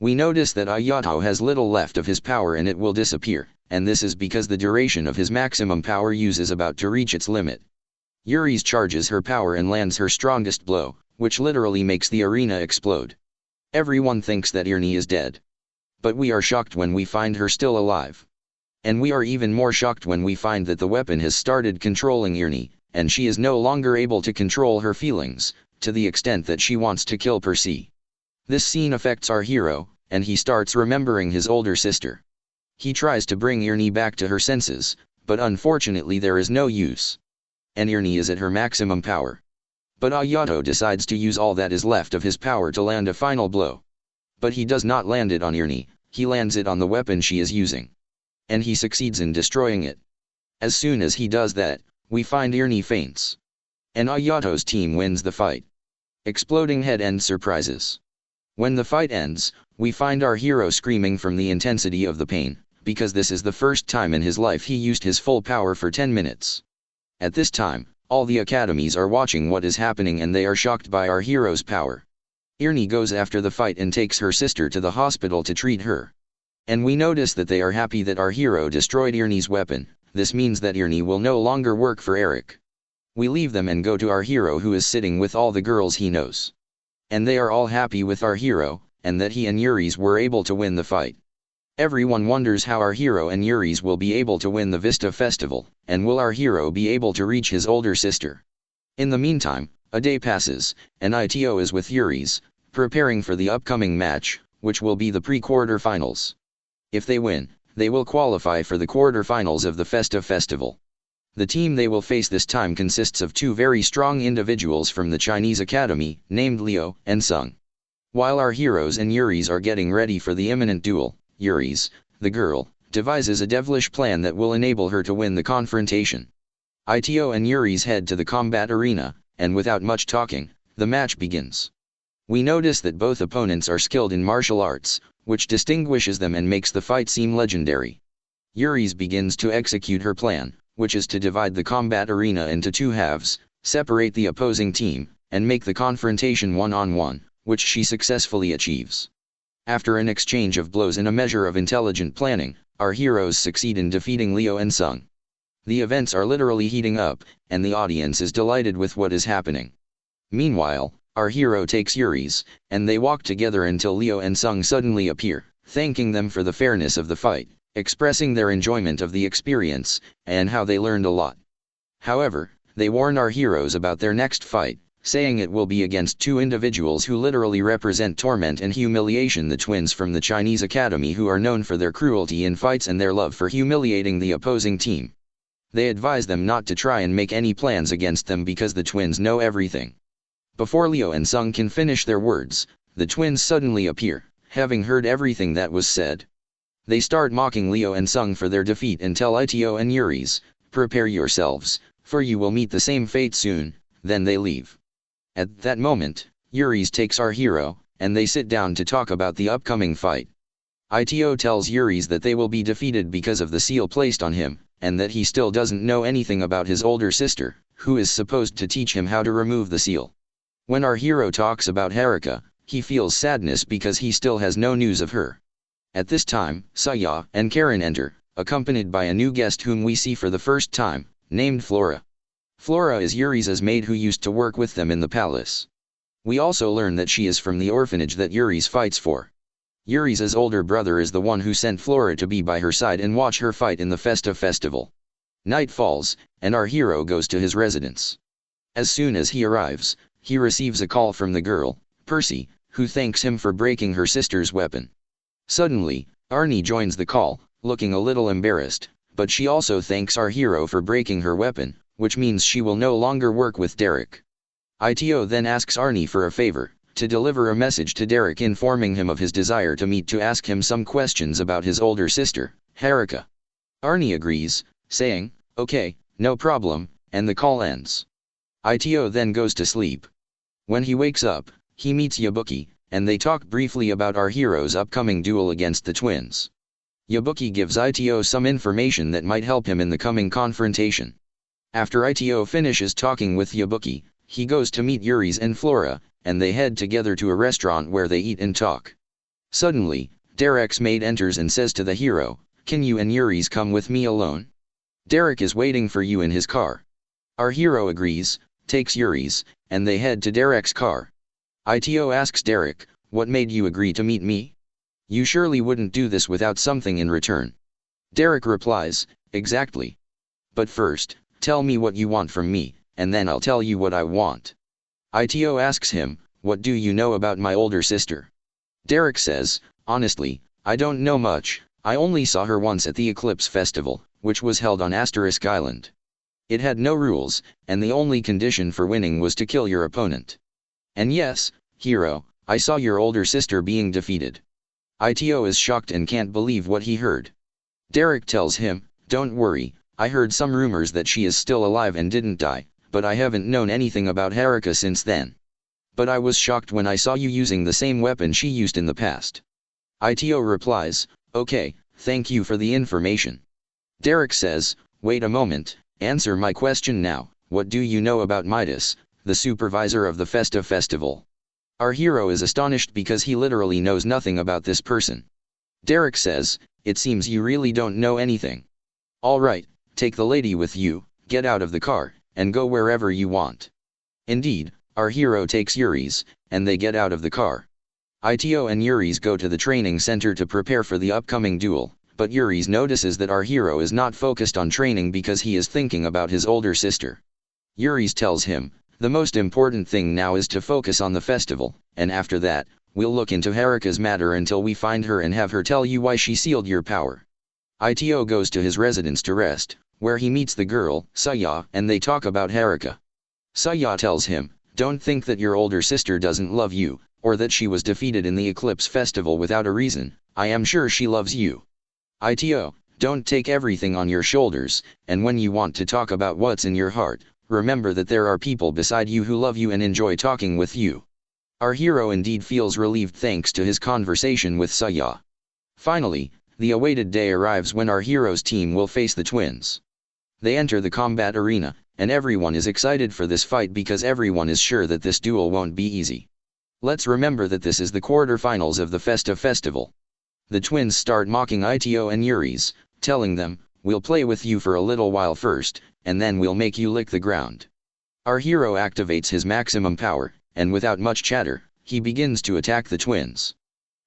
We notice that Ayato has little left of his power and it will disappear, and this is because the duration of his maximum power use is about to reach its limit. Yuri's charges her power and lands her strongest blow, which literally makes the arena explode. Everyone thinks that Ernie is dead. But we are shocked when we find her still alive. And we are even more shocked when we find that the weapon has started controlling Ernie, and she is no longer able to control her feelings, to the extent that she wants to kill Percy. This scene affects our hero, and he starts remembering his older sister. He tries to bring Ernie back to her senses, but unfortunately there is no use. And Ernie is at her maximum power. But Ayato decides to use all that is left of his power to land a final blow. But he does not land it on Ernie, he lands it on the weapon she is using. And he succeeds in destroying it. As soon as he does that, we find Ernie faints. And Ayato's team wins the fight. Exploding head end surprises. When the fight ends, we find our hero screaming from the intensity of the pain, because this is the first time in his life he used his full power for 10 minutes. At this time, all the academies are watching what is happening and they are shocked by our hero's power. Ernie goes after the fight and takes her sister to the hospital to treat her. And we notice that they are happy that our hero destroyed Ernie's weapon. This means that Ernie will no longer work for Eric. We leave them and go to our hero who is sitting with all the girls he knows. And they are all happy with our hero, and that he and Yuri's were able to win the fight. Everyone wonders how our hero and Yuri's will be able to win the Vista Festival, and will our hero be able to reach his older sister. In the meantime, a day passes, and Ito is with Yuri's, preparing for the upcoming match, which will be the pre-quarter-finals. If they win, they will qualify for the quarter-finals of the Festa Festival. The team they will face this time consists of two very strong individuals from the Chinese Academy, named Liu and Sung. While our heroes and Yuri's are getting ready for the imminent duel, Yuri's, the girl, devises a devilish plan that will enable her to win the confrontation. Ito and Yuri's head to the combat arena, and without much talking, the match begins. We notice that both opponents are skilled in martial arts, which distinguishes them and makes the fight seem legendary. Yuri's begins to execute her plan, which is to divide the combat arena into two halves, separate the opposing team, and make the confrontation one-on-one, which she successfully achieves. After an exchange of blows and a measure of intelligent planning, our heroes succeed in defeating Liu and Sung. The events are literally heating up, and the audience is delighted with what is happening. Meanwhile, our hero takes Yuri's, and they walk together until Liu and Sung suddenly appear, thanking them for the fairness of the fight, expressing their enjoyment of the experience, and how they learned a lot. However, they warn our heroes about their next fight, saying it will be against two individuals who literally represent torment and humiliation, the twins from the Chinese Academy who are known for their cruelty in fights and their love for humiliating the opposing team. They advise them not to try and make any plans against them because the twins know everything. Before Liu and Sung can finish their words, the twins suddenly appear, having heard everything that was said. They start mocking Liu and Sung for their defeat and tell Ito and Yuri's, "Prepare yourselves, for you will meet the same fate soon," then they leave. At that moment, Yuri's takes our hero, and they sit down to talk about the upcoming fight. Ito tells Yuri's that they will be defeated because of the seal placed on him, and that he still doesn't know anything about his older sister, who is supposed to teach him how to remove the seal. When our hero talks about Haruka, he feels sadness because he still has no news of her. At this time, Saya and Karen enter, accompanied by a new guest whom we see for the first time, named Flora. Flora is Yuri's maid who used to work with them in the palace. We also learn that she is from the orphanage that Yuri's fights for. Yuri's older brother is the one who sent Flora to be by her side and watch her fight in the Festa Festival. Night falls, and our hero goes to his residence. As soon as he arrives, he receives a call from the girl, Percy, who thanks him for breaking her sister's weapon. Suddenly, Arnie joins the call, looking a little embarrassed, but she also thanks our hero for breaking her weapon, which means she will no longer work with Derek. Ito then asks Arnie for a favor, to deliver a message to Derek informing him of his desire to meet to ask him some questions about his older sister, Haruka. Arnie agrees, saying, "Okay, no problem," and the call ends. Ito then goes to sleep. When he wakes up, he meets Yabuki, and they talk briefly about our hero's upcoming duel against the twins. Yabuki gives Ito some information that might help him in the coming confrontation. After Ito finishes talking with Yabuki, he goes to meet Yuri's and Flora, and they head together to a restaurant where they eat and talk. Suddenly, Derek's maid enters and says to the hero, "Can you and Yuri's come with me alone? Derek is waiting for you in his car." Our hero agrees, takes Yuri's, and they head to Derek's car. Ito asks Derek, "What made you agree to meet me? You surely wouldn't do this without something in return." Derek replies, "Exactly. But first, tell me what you want from me, and then I'll tell you what I want." Ito asks him, "What do you know about my older sister?" Derek says, "Honestly, I don't know much. I only saw her once at the Eclipse Festival, which was held on Asterisk Island. It had no rules, and the only condition for winning was to kill your opponent. And yes, hero, I saw your older sister being defeated." Ito is shocked and can't believe what he heard. Derek tells him, "Don't worry, I heard some rumors that she is still alive and didn't die, but I haven't known anything about Haruka since then. But I was shocked when I saw you using the same weapon she used in the past." Ito replies, "Okay, thank you for the information." Derek says, "Wait a moment, answer my question now. What do you know about Midas, the supervisor of the Festa Festival?" Our hero is astonished because he literally knows nothing about this person. Derek says, "It seems you really don't know anything. All right, take the lady with you, get out of the car, and go wherever you want." Indeed, our hero takes Yuri's, and they get out of the car. Ito and Yuri's go to the training center to prepare for the upcoming duel, but Yuri's notices that our hero is not focused on training because he is thinking about his older sister. Yuri's tells him, "The most important thing now is to focus on the festival, and after that, we'll look into Haruka's matter until we find her and have her tell you why she sealed your power." Ito goes to his residence to rest, where he meets the girl, Saya, and they talk about Haruka. Saya tells him, "Don't think that your older sister doesn't love you, or that she was defeated in the Eclipse Festival without a reason. I am sure she loves you. Ito, don't take everything on your shoulders, and when you want to talk about what's in your heart, remember that there are people beside you who love you and enjoy talking with you." Our hero indeed feels relieved thanks to his conversation with Saya. Finally, the awaited day arrives when our hero's team will face the twins. They enter the combat arena, and everyone is excited for this fight because everyone is sure that this duel won't be easy. Let's remember that this is the quarterfinals of the Festa Festival. The twins start mocking Ito and Yuri's, telling them, "We'll play with you for a little while first, and then we'll make you lick the ground." Our hero activates his maximum power, and without much chatter, he begins to attack the twins.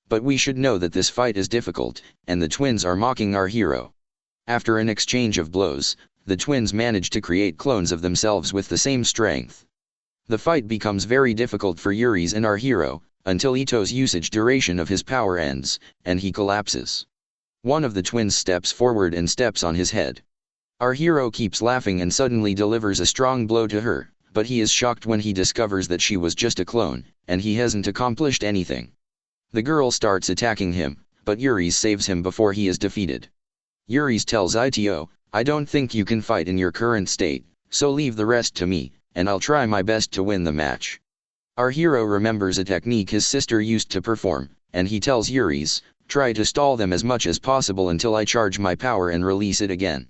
But we should know that this fight is difficult, and the twins are mocking our hero. After an exchange of blows, the twins manage to create clones of themselves with the same strength. The fight becomes very difficult for Yuri's and our hero, until Ito's usage duration of his power ends, and he collapses. One of the twins steps forward and steps on his head. Our hero keeps laughing and suddenly delivers a strong blow to her, but he is shocked when he discovers that she was just a clone, and he hasn't accomplished anything. The girl starts attacking him, but Yuri's saves him before he is defeated. Yuri's tells Ito, "I don't think you can fight in your current state, so leave the rest to me, and I'll try my best to win the match." Our hero remembers a technique his sister used to perform, and he tells Yuri's, "Try to stall them as much as possible until I charge my power and release it again."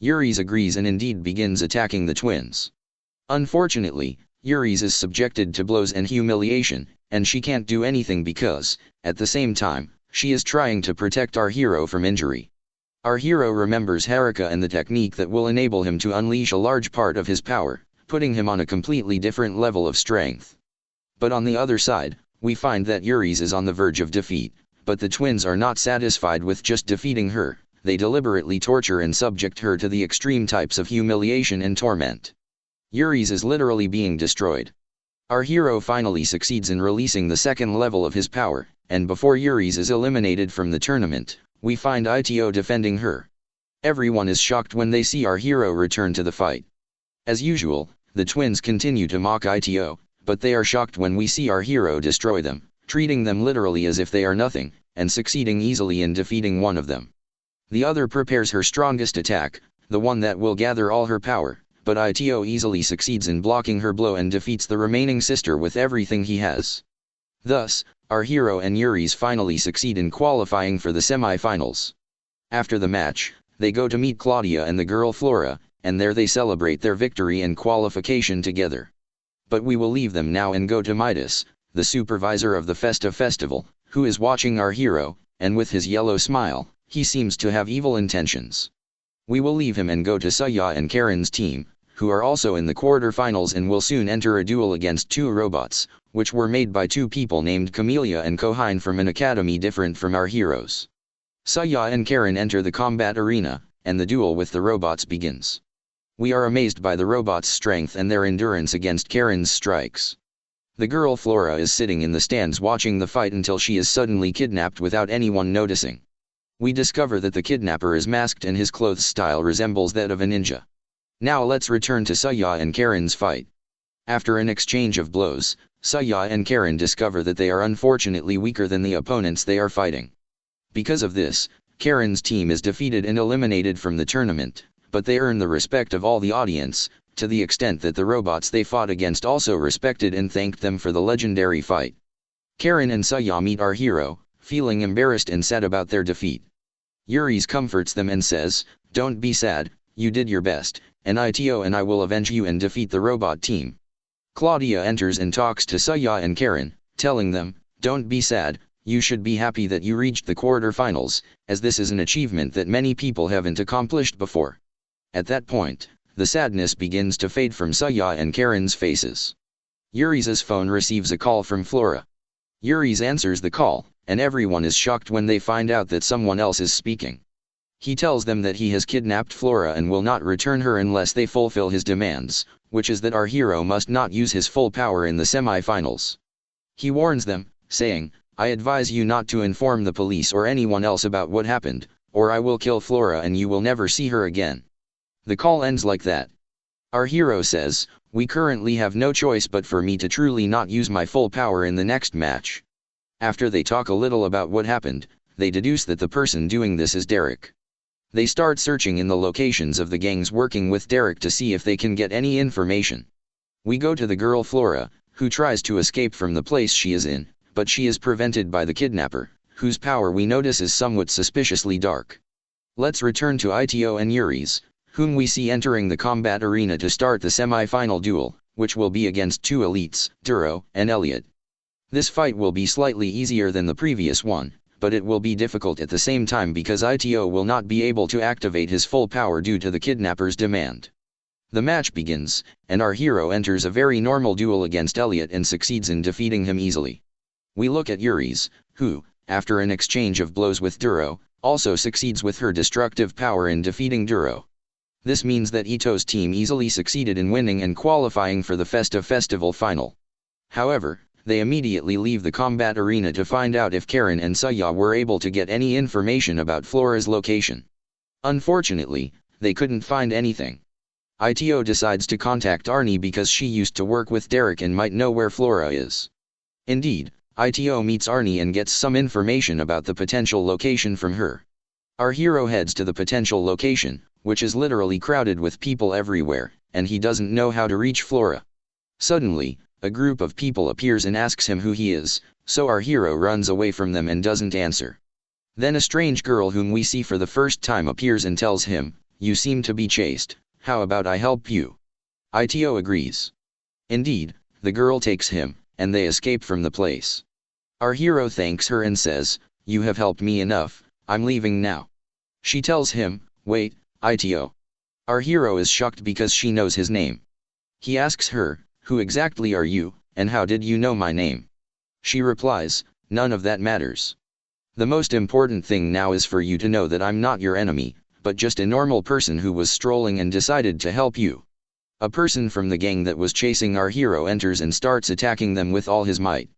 Yuri's agrees and indeed begins attacking the twins. Unfortunately, Yuri's is subjected to blows and humiliation, and she can't do anything because, at the same time, she is trying to protect our hero from injury. Our hero remembers Haruka and the technique that will enable him to unleash a large part of his power, putting him on a completely different level of strength. But on the other side, we find that Yuri's is on the verge of defeat, but the twins are not satisfied with just defeating her, they deliberately torture and subject her to the extreme types of humiliation and torment. Yuri's is literally being destroyed. Our hero finally succeeds in releasing the second level of his power, and before Yuri's is eliminated from the tournament, we find Ito defending her. Everyone is shocked when they see our hero return to the fight. As usual, the twins continue to mock Ito, but they are shocked when we see our hero destroy them, treating them literally as if they are nothing, and succeeding easily in defeating one of them. The other prepares her strongest attack, the one that will gather all her power, but Ito easily succeeds in blocking her blow and defeats the remaining sister with everything he has. Thus, our hero and Yuri's finally succeed in qualifying for the semi-finals. After the match, they go to meet Claudia and the girl Flora, and there they celebrate their victory and qualification together. But we will leave them now and go to Midas, the supervisor of the Festa Festival, who is watching our hero, and with his yellow smile, he seems to have evil intentions. We will leave him and go to Saya and Karen's team, who are also in the quarter-finals and will soon enter a duel against two robots, which were made by two people named Camellia and Kohine from an academy different from our heroes. Saya and Karen enter the combat arena, and the duel with the robots begins. We are amazed by the robots' strength and their endurance against Karen's strikes. The girl Flora is sitting in the stands watching the fight until she is suddenly kidnapped without anyone noticing. We discover that the kidnapper is masked and his clothes style resembles that of a ninja. Now let's return to Saya and Karen's fight. After an exchange of blows, Saya and Karen discover that they are unfortunately weaker than the opponents they are fighting. Because of this, Karen's team is defeated and eliminated from the tournament, but they earn the respect of all the audience, to the extent that the robots they fought against also respected and thanked them for the legendary fight. Karen and Saya meet our hero, feeling embarrassed and sad about their defeat. Yuri comforts them and says, "Don't be sad, you did your best, and Ito and I will avenge you and defeat the robot team." Claudia enters and talks to Saya and Karen, telling them, "Don't be sad, you should be happy that you reached the quarter-finals, as this is an achievement that many people haven't accomplished before." At that point, the sadness begins to fade from Saya and Karen's faces. Yuri's phone receives a call from Flora. Yuri's answers the call, and everyone is shocked when they find out that someone else is speaking. He tells them that he has kidnapped Flora and will not return her unless they fulfill his demands, which is that our hero must not use his full power in the semi-finals. He warns them, saying, "I advise you not to inform the police or anyone else about what happened, or I will kill Flora and you will never see her again." The call ends like that. Our hero says, "We currently have no choice but for me to truly not use my full power in the next match." After they talk a little about what happened, they deduce that the person doing this is Derek. They start searching in the locations of the gangs working with Derek to see if they can get any information. We go to the girl Flora, who tries to escape from the place she is in, but she is prevented by the kidnapper, whose power we notice is somewhat suspiciously dark. Let's return to Ito and Yuri's, whom we see entering the combat arena to start the semi-final duel, which will be against two elites, Duro and Elliot. This fight will be slightly easier than the previous one, but it will be difficult at the same time because Ito will not be able to activate his full power due to the kidnapper's demand. The match begins, and our hero enters a very normal duel against Elliot and succeeds in defeating him easily. We look at Yuri's, who, after an exchange of blows with Duro, also succeeds with her destructive power in defeating Duro. This means that Ito's team easily succeeded in winning and qualifying for the Festa Festival final. However, they immediately leave the combat arena to find out if Karen and Saya were able to get any information about Flora's location. Unfortunately, they couldn't find anything. Ito decides to contact Arnie because she used to work with Derek and might know where Flora is. Indeed, Ito meets Arnie and gets some information about the potential location from her. Our hero heads to the potential location, which is literally crowded with people everywhere, and he doesn't know how to reach Flora. Suddenly, a group of people appears and asks him who he is, so our hero runs away from them and doesn't answer. Then a strange girl whom we see for the first time appears and tells him, "You seem to be chased, how about I help you?" Ito agrees. Indeed, the girl takes him, and they escape from the place. Our hero thanks her and says, "You have helped me enough, I'm leaving now." She tells him, "Wait, Ito." Our hero is shocked because she knows his name. He asks her, "Who exactly are you, and how did you know my name?" She replies, "None of that matters. The most important thing now is for you to know that I'm not your enemy, but just a normal person who was strolling and decided to help you." A person from the gang that was chasing our hero enters and starts attacking them with all his might.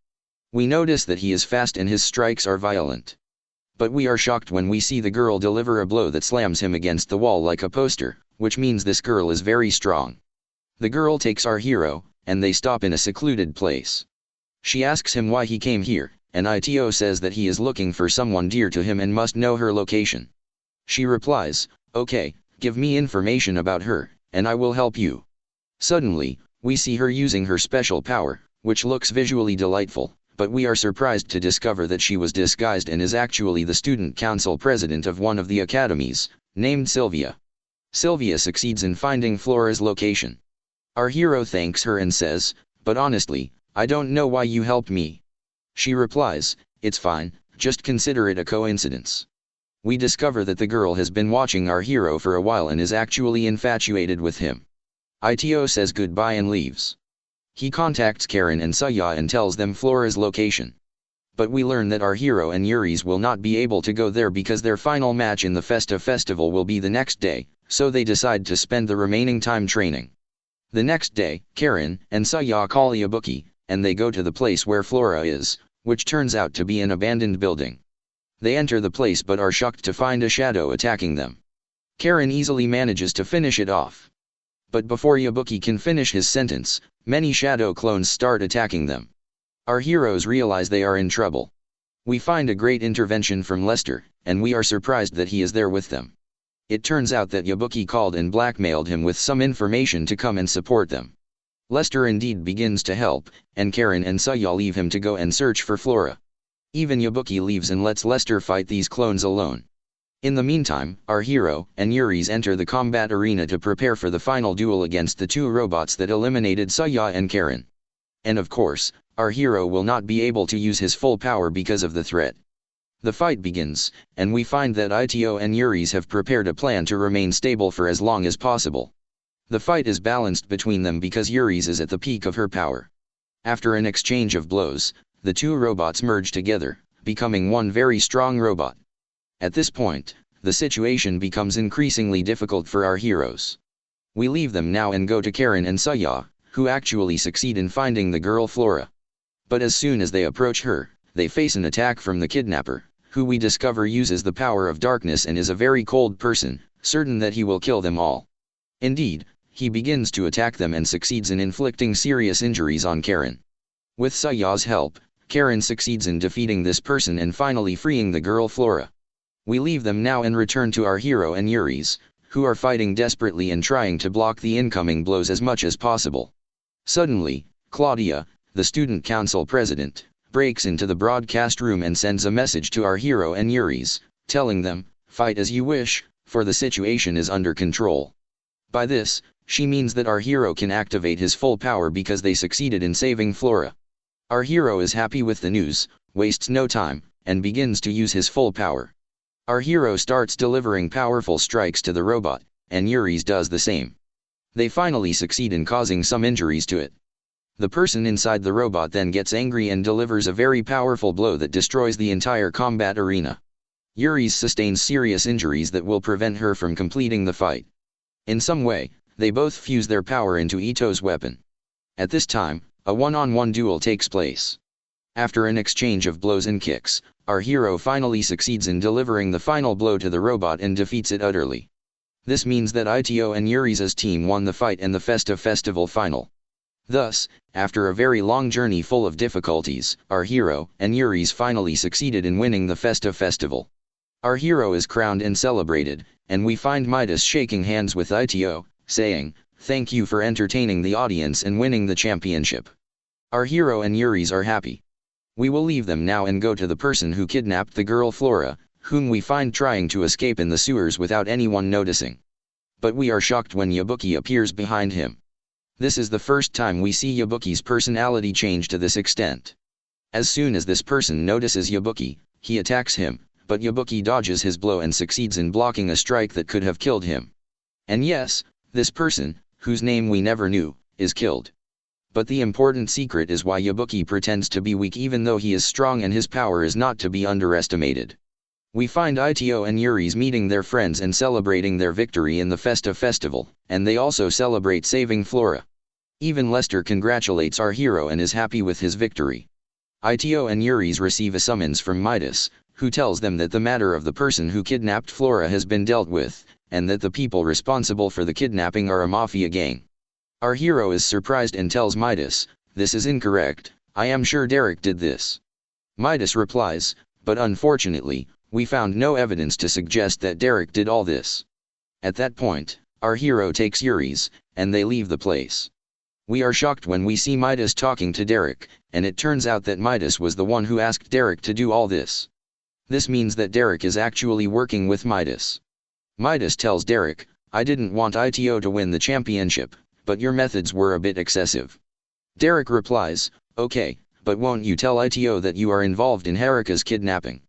We notice that he is fast and his strikes are violent. But we are shocked when we see the girl deliver a blow that slams him against the wall like a poster, which means this girl is very strong. The girl takes our hero, and they stop in a secluded place. She asks him why he came here, and Ito says that he is looking for someone dear to him and must know her location. She replies, "Okay, give me information about her, and I will help you." Suddenly, we see her using her special power, which looks visually delightful, but we are surprised to discover that she was disguised and is actually the student council president of one of the academies, named Sylvia. Sylvia succeeds in finding Flora's location. Our hero thanks her and says, "But honestly, I don't know why you helped me." She replies, "It's fine, just consider it a coincidence." We discover that the girl has been watching our hero for a while and is actually infatuated with him. Ito says goodbye and leaves. He contacts Karen and Saya and tells them Flora's location. But we learn that our hero and Yuri's will not be able to go there because their final match in the Festa Festival will be the next day, so they decide to spend the remaining time training. The next day, Karen and Saya call Yabuki, and they go to the place where Flora is, which turns out to be an abandoned building. They enter the place but are shocked to find a shadow attacking them. Karen easily manages to finish it off. But before Yabuki can finish his sentence, many shadow clones start attacking them. Our heroes realize they are in trouble. We find a great intervention from Lester, and we are surprised that he is there with them. It turns out that Yabuki called and blackmailed him with some information to come and support them. Lester indeed begins to help, and Karen and Saya leave him to go and search for Flora. Even Yabuki leaves and lets Lester fight these clones alone. In the meantime, our hero and Yuri's enter the combat arena to prepare for the final duel against the two robots that eliminated Saya and Karen. And of course, our hero will not be able to use his full power because of the threat. The fight begins, and we find that Ito and Yuri's have prepared a plan to remain stable for as long as possible. The fight is balanced between them because Yuri's is at the peak of her power. After an exchange of blows, the two robots merge together, becoming one very strong robot. At this point, the situation becomes increasingly difficult for our heroes. We leave them now and go to Karen and Saya, who actually succeed in finding the girl Flora. But as soon as they approach her, they face an attack from the kidnapper, who we discover uses the power of darkness and is a very cold person, certain that he will kill them all. Indeed, he begins to attack them and succeeds in inflicting serious injuries on Karen. With Saya's help, Karen succeeds in defeating this person and finally freeing the girl Flora. We leave them now and return to our hero and Yuri's, who are fighting desperately and trying to block the incoming blows as much as possible. Suddenly, Claudia, the student council president, breaks into the broadcast room and sends a message to our hero and Yuri's, telling them, "Fight as you wish, for the situation is under control." By this, she means that our hero can activate his full power because they succeeded in saving Flora. Our hero is happy with the news, wastes no time, and begins to use his full power. Our hero starts delivering powerful strikes to the robot, and Yuri's does the same. They finally succeed in causing some injuries to it. The person inside the robot then gets angry and delivers a very powerful blow that destroys the entire combat arena. Yuri's sustains serious injuries that will prevent her from completing the fight. In some way, they both fuse their power into Ito's weapon. At this time, a one-on-one duel takes place. After an exchange of blows and kicks, our hero finally succeeds in delivering the final blow to the robot and defeats it utterly. This means that Ito and Yuri's team won the fight and the Festa Festival final. Thus, after a very long journey full of difficulties, our hero and Yuri's finally succeeded in winning the Festa Festival. Our hero is crowned and celebrated, and we find Midas shaking hands with Ito, saying, "Thank you for entertaining the audience and winning the championship." Our hero and Yuri's are happy. We will leave them now and go to the person who kidnapped the girl Flora, whom we find trying to escape in the sewers without anyone noticing. But we are shocked when Yabuki appears behind him. This is the first time we see Yabuki's personality change to this extent. As soon as this person notices Yabuki, he attacks him, but Yabuki dodges his blow and succeeds in blocking a strike that could have killed him. And yes, this person, whose name we never knew, is killed. But the important secret is why Yabuki pretends to be weak even though he is strong and his power is not to be underestimated. We find Ito and Yuri's meeting their friends and celebrating their victory in the Festa Festival, and they also celebrate saving Flora. Even Lester congratulates our hero and is happy with his victory. Ito and Yuri's receive a summons from Midas, who tells them that the matter of the person who kidnapped Flora has been dealt with, and that the people responsible for the kidnapping are a mafia gang. Our hero is surprised and tells Midas, "This is incorrect, I am sure Derek did this." Midas replies, "But unfortunately, we found no evidence to suggest that Derek did all this." At that point, our hero takes Yuri's, and they leave the place. We are shocked when we see Midas talking to Derek, and it turns out that Midas was the one who asked Derek to do all this. This means that Derek is actually working with Midas. Midas tells Derek, "I didn't want ITO to win the championship, but your methods were a bit excessive." Derek replies, "Okay, but won't you tell ITO that you are involved in Harika's kidnapping?"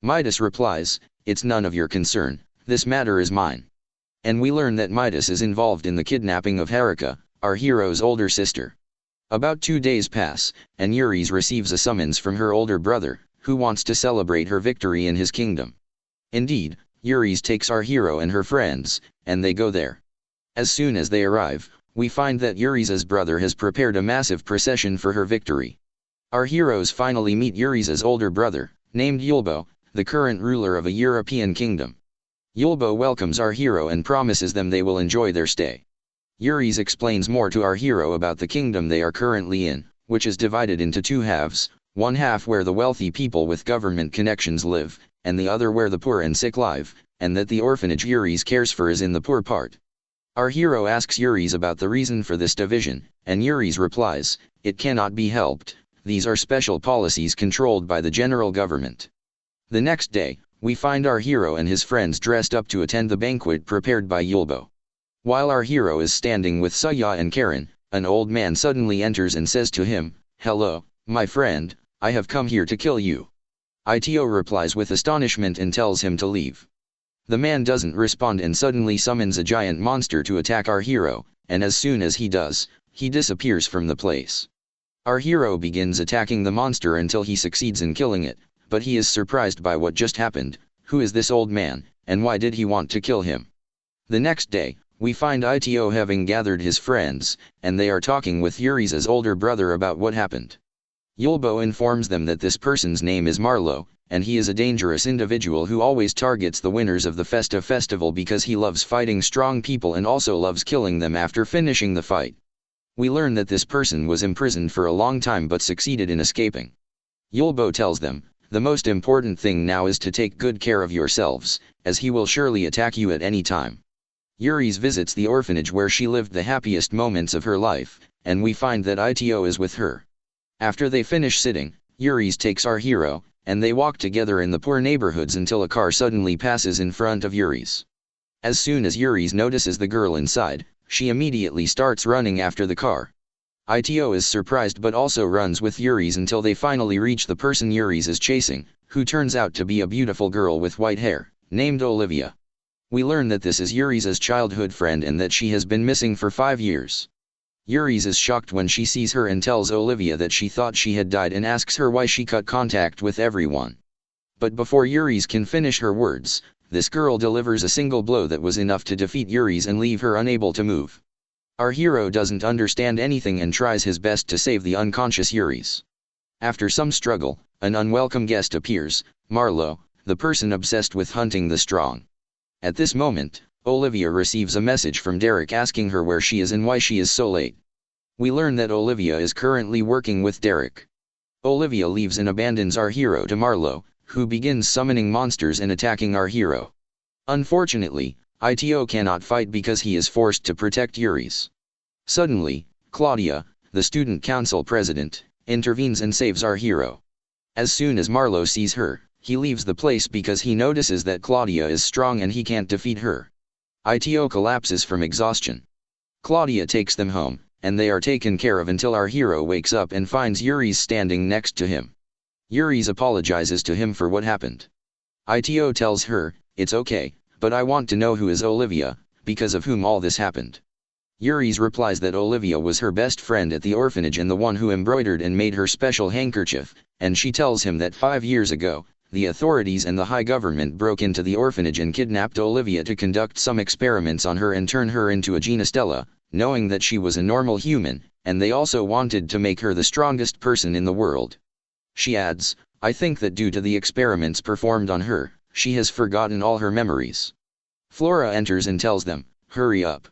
Midas replies, "It's none of your concern, this matter is mine." And we learn that Midas is involved in the kidnapping of Harika, our hero's older sister. About 2 days pass, and Yuri's receives a summons from her older brother, who wants to celebrate her victory in his kingdom. Indeed, Yuri's takes our hero and her friends, and they go there. As soon as they arrive, we find that Yuri's brother has prepared a massive procession for her victory. Our heroes finally meet Yuri's older brother, named Yulbo, the current ruler of a European kingdom. Yulbo welcomes our hero and promises them they will enjoy their stay. Yuri's explains more to our hero about the kingdom they are currently in, which is divided into 2 halves, one half where the wealthy people with government connections live, and the other where the poor and sick live, and that the orphanage Yuri's cares for is in the poor part. Our hero asks Yuri's about the reason for this division, and Yuri's replies, "It cannot be helped, these are special policies controlled by the general government." The next day, we find our hero and his friends dressed up to attend the banquet prepared by Yulbo. While our hero is standing with Saya and Karen, an old man suddenly enters and says to him, "Hello, my friend, I have come here to kill you." Ito replies with astonishment and tells him to leave. The man doesn't respond and suddenly summons a giant monster to attack our hero, and as soon as he does, he disappears from the place. Our hero begins attacking the monster until he succeeds in killing it, but he is surprised by what just happened. Who is this old man, and why did he want to kill him? The next day, we find Ito having gathered his friends, and they are talking with Yuri's older brother about what happened. Yulbo informs them that this person's name is Marlo, and he is a dangerous individual who always targets the winners of the Festa festival because he loves fighting strong people and also loves killing them after finishing the fight. We learn that this person was imprisoned for a long time but succeeded in escaping. Yulbo tells them, "The most important thing now is to take good care of yourselves, as he will surely attack you at any time." Yuri's visits the orphanage where she lived the happiest moments of her life, and we find that Ito is with her. After they finish sitting, Yuri's takes our hero, and they walk together in the poor neighborhoods until a car suddenly passes in front of Yuri's. As soon as Yuri's notices the girl inside, she immediately starts running after the car. Ito is surprised but also runs with Yuri's until they finally reach the person Yuri's is chasing, who turns out to be a beautiful girl with white hair, named Olivia. We learn that this is Yuri's childhood friend and that she has been missing for 5 years. Yuri's is shocked when she sees her and tells Olivia that she thought she had died and asks her why she cut contact with everyone. But before Yuri's can finish her words, this girl delivers a single blow that was enough to defeat Yuri's and leave her unable to move. Our hero doesn't understand anything and tries his best to save the unconscious Yuri's. After some struggle, an unwelcome guest appears, Marlo, the person obsessed with hunting the strong. At this moment, Olivia receives a message from Derek asking her where she is and why she is so late. We learn that Olivia is currently working with Derek. Olivia leaves and abandons our hero to Marlo, who begins summoning monsters and attacking our hero. Unfortunately, Ito cannot fight because he is forced to protect Yuri's. Suddenly, Claudia, the student council president, intervenes and saves our hero. As soon as Marlo sees her, he leaves the place because he notices that Claudia is strong and he can't defeat her. Ito collapses from exhaustion. Claudia takes them home, and they are taken care of until our hero wakes up and finds Yuri's standing next to him. Yuri's apologizes to him for what happened. Ito tells her, "It's okay, but I want to know who is Olivia, because of whom all this happened." Yuri's replies that Olivia was her best friend at the orphanage and the one who embroidered and made her special handkerchief, and she tells him that 5 years ago, the authorities and the high government broke into the orphanage and kidnapped Olivia to conduct some experiments on her and turn her into a Genestella, knowing that she was a normal human, and they also wanted to make her the strongest person in the world. She adds, "I think that due to the experiments performed on her, she has forgotten all her memories." Flora enters and tells them, "Hurry up.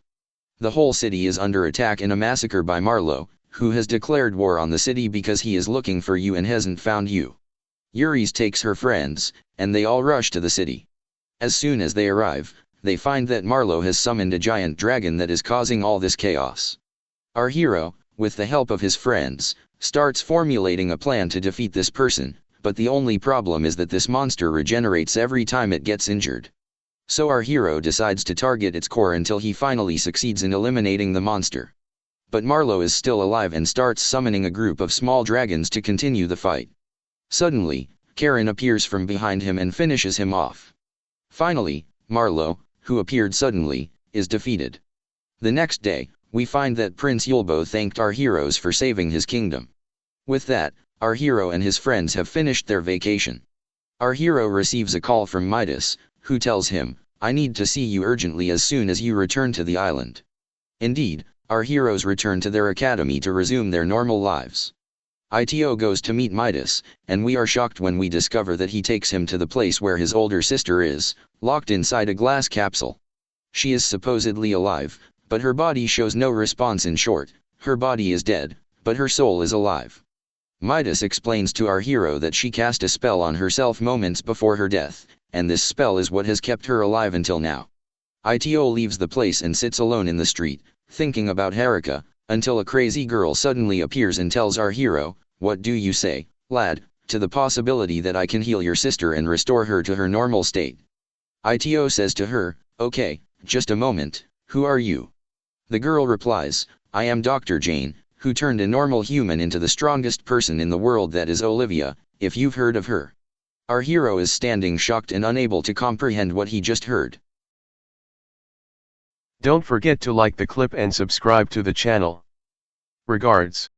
The whole city is under attack in a massacre by Marlowe, who has declared war on the city because he is looking for you and hasn't found you. Yuri's takes her friends, and they all rush to the city. As soon as they arrive, they find that Marlowe has summoned a giant dragon that is causing all this chaos. Our hero, with the help of his friends, starts formulating a plan to defeat this person, but the only problem is that this monster regenerates every time it gets injured. So our hero decides to target its core until he finally succeeds in eliminating the monster. But Marlowe is still alive and starts summoning a group of small dragons to continue the fight. Suddenly, Karen appears from behind him and finishes him off. Finally, Marlowe, who appeared suddenly, is defeated. The next day, we find that Prince Yulbo thanked our heroes for saving his kingdom. With that, our hero and his friends have finished their vacation. Our hero receives a call from Midas, who tells him, "I need to see you urgently as soon as you return to the island." Indeed, our heroes return to their academy to resume their normal lives. Ito goes to meet Midas, and we are shocked when we discover that he takes him to the place where his older sister is, locked inside a glass capsule. She is supposedly alive, but her body shows no response. In short, her body is dead, but her soul is alive. Midas explains to our hero that she cast a spell on herself moments before her death, and this spell is what has kept her alive until now. Ito leaves the place and sits alone in the street, thinking about Haruka, until a crazy girl suddenly appears and tells our hero, "What do you say, lad, to the possibility that I can heal your sister and restore her to her normal state?" Ito says to her, "Okay, just a moment, who are you?" The girl replies, "I am Dr. Jane, who turned a normal human into the strongest person in the world, that is Olivia, if you've heard of her." Our hero is standing shocked and unable to comprehend what he just heard. Don't forget to like the clip and subscribe to the channel. Regards.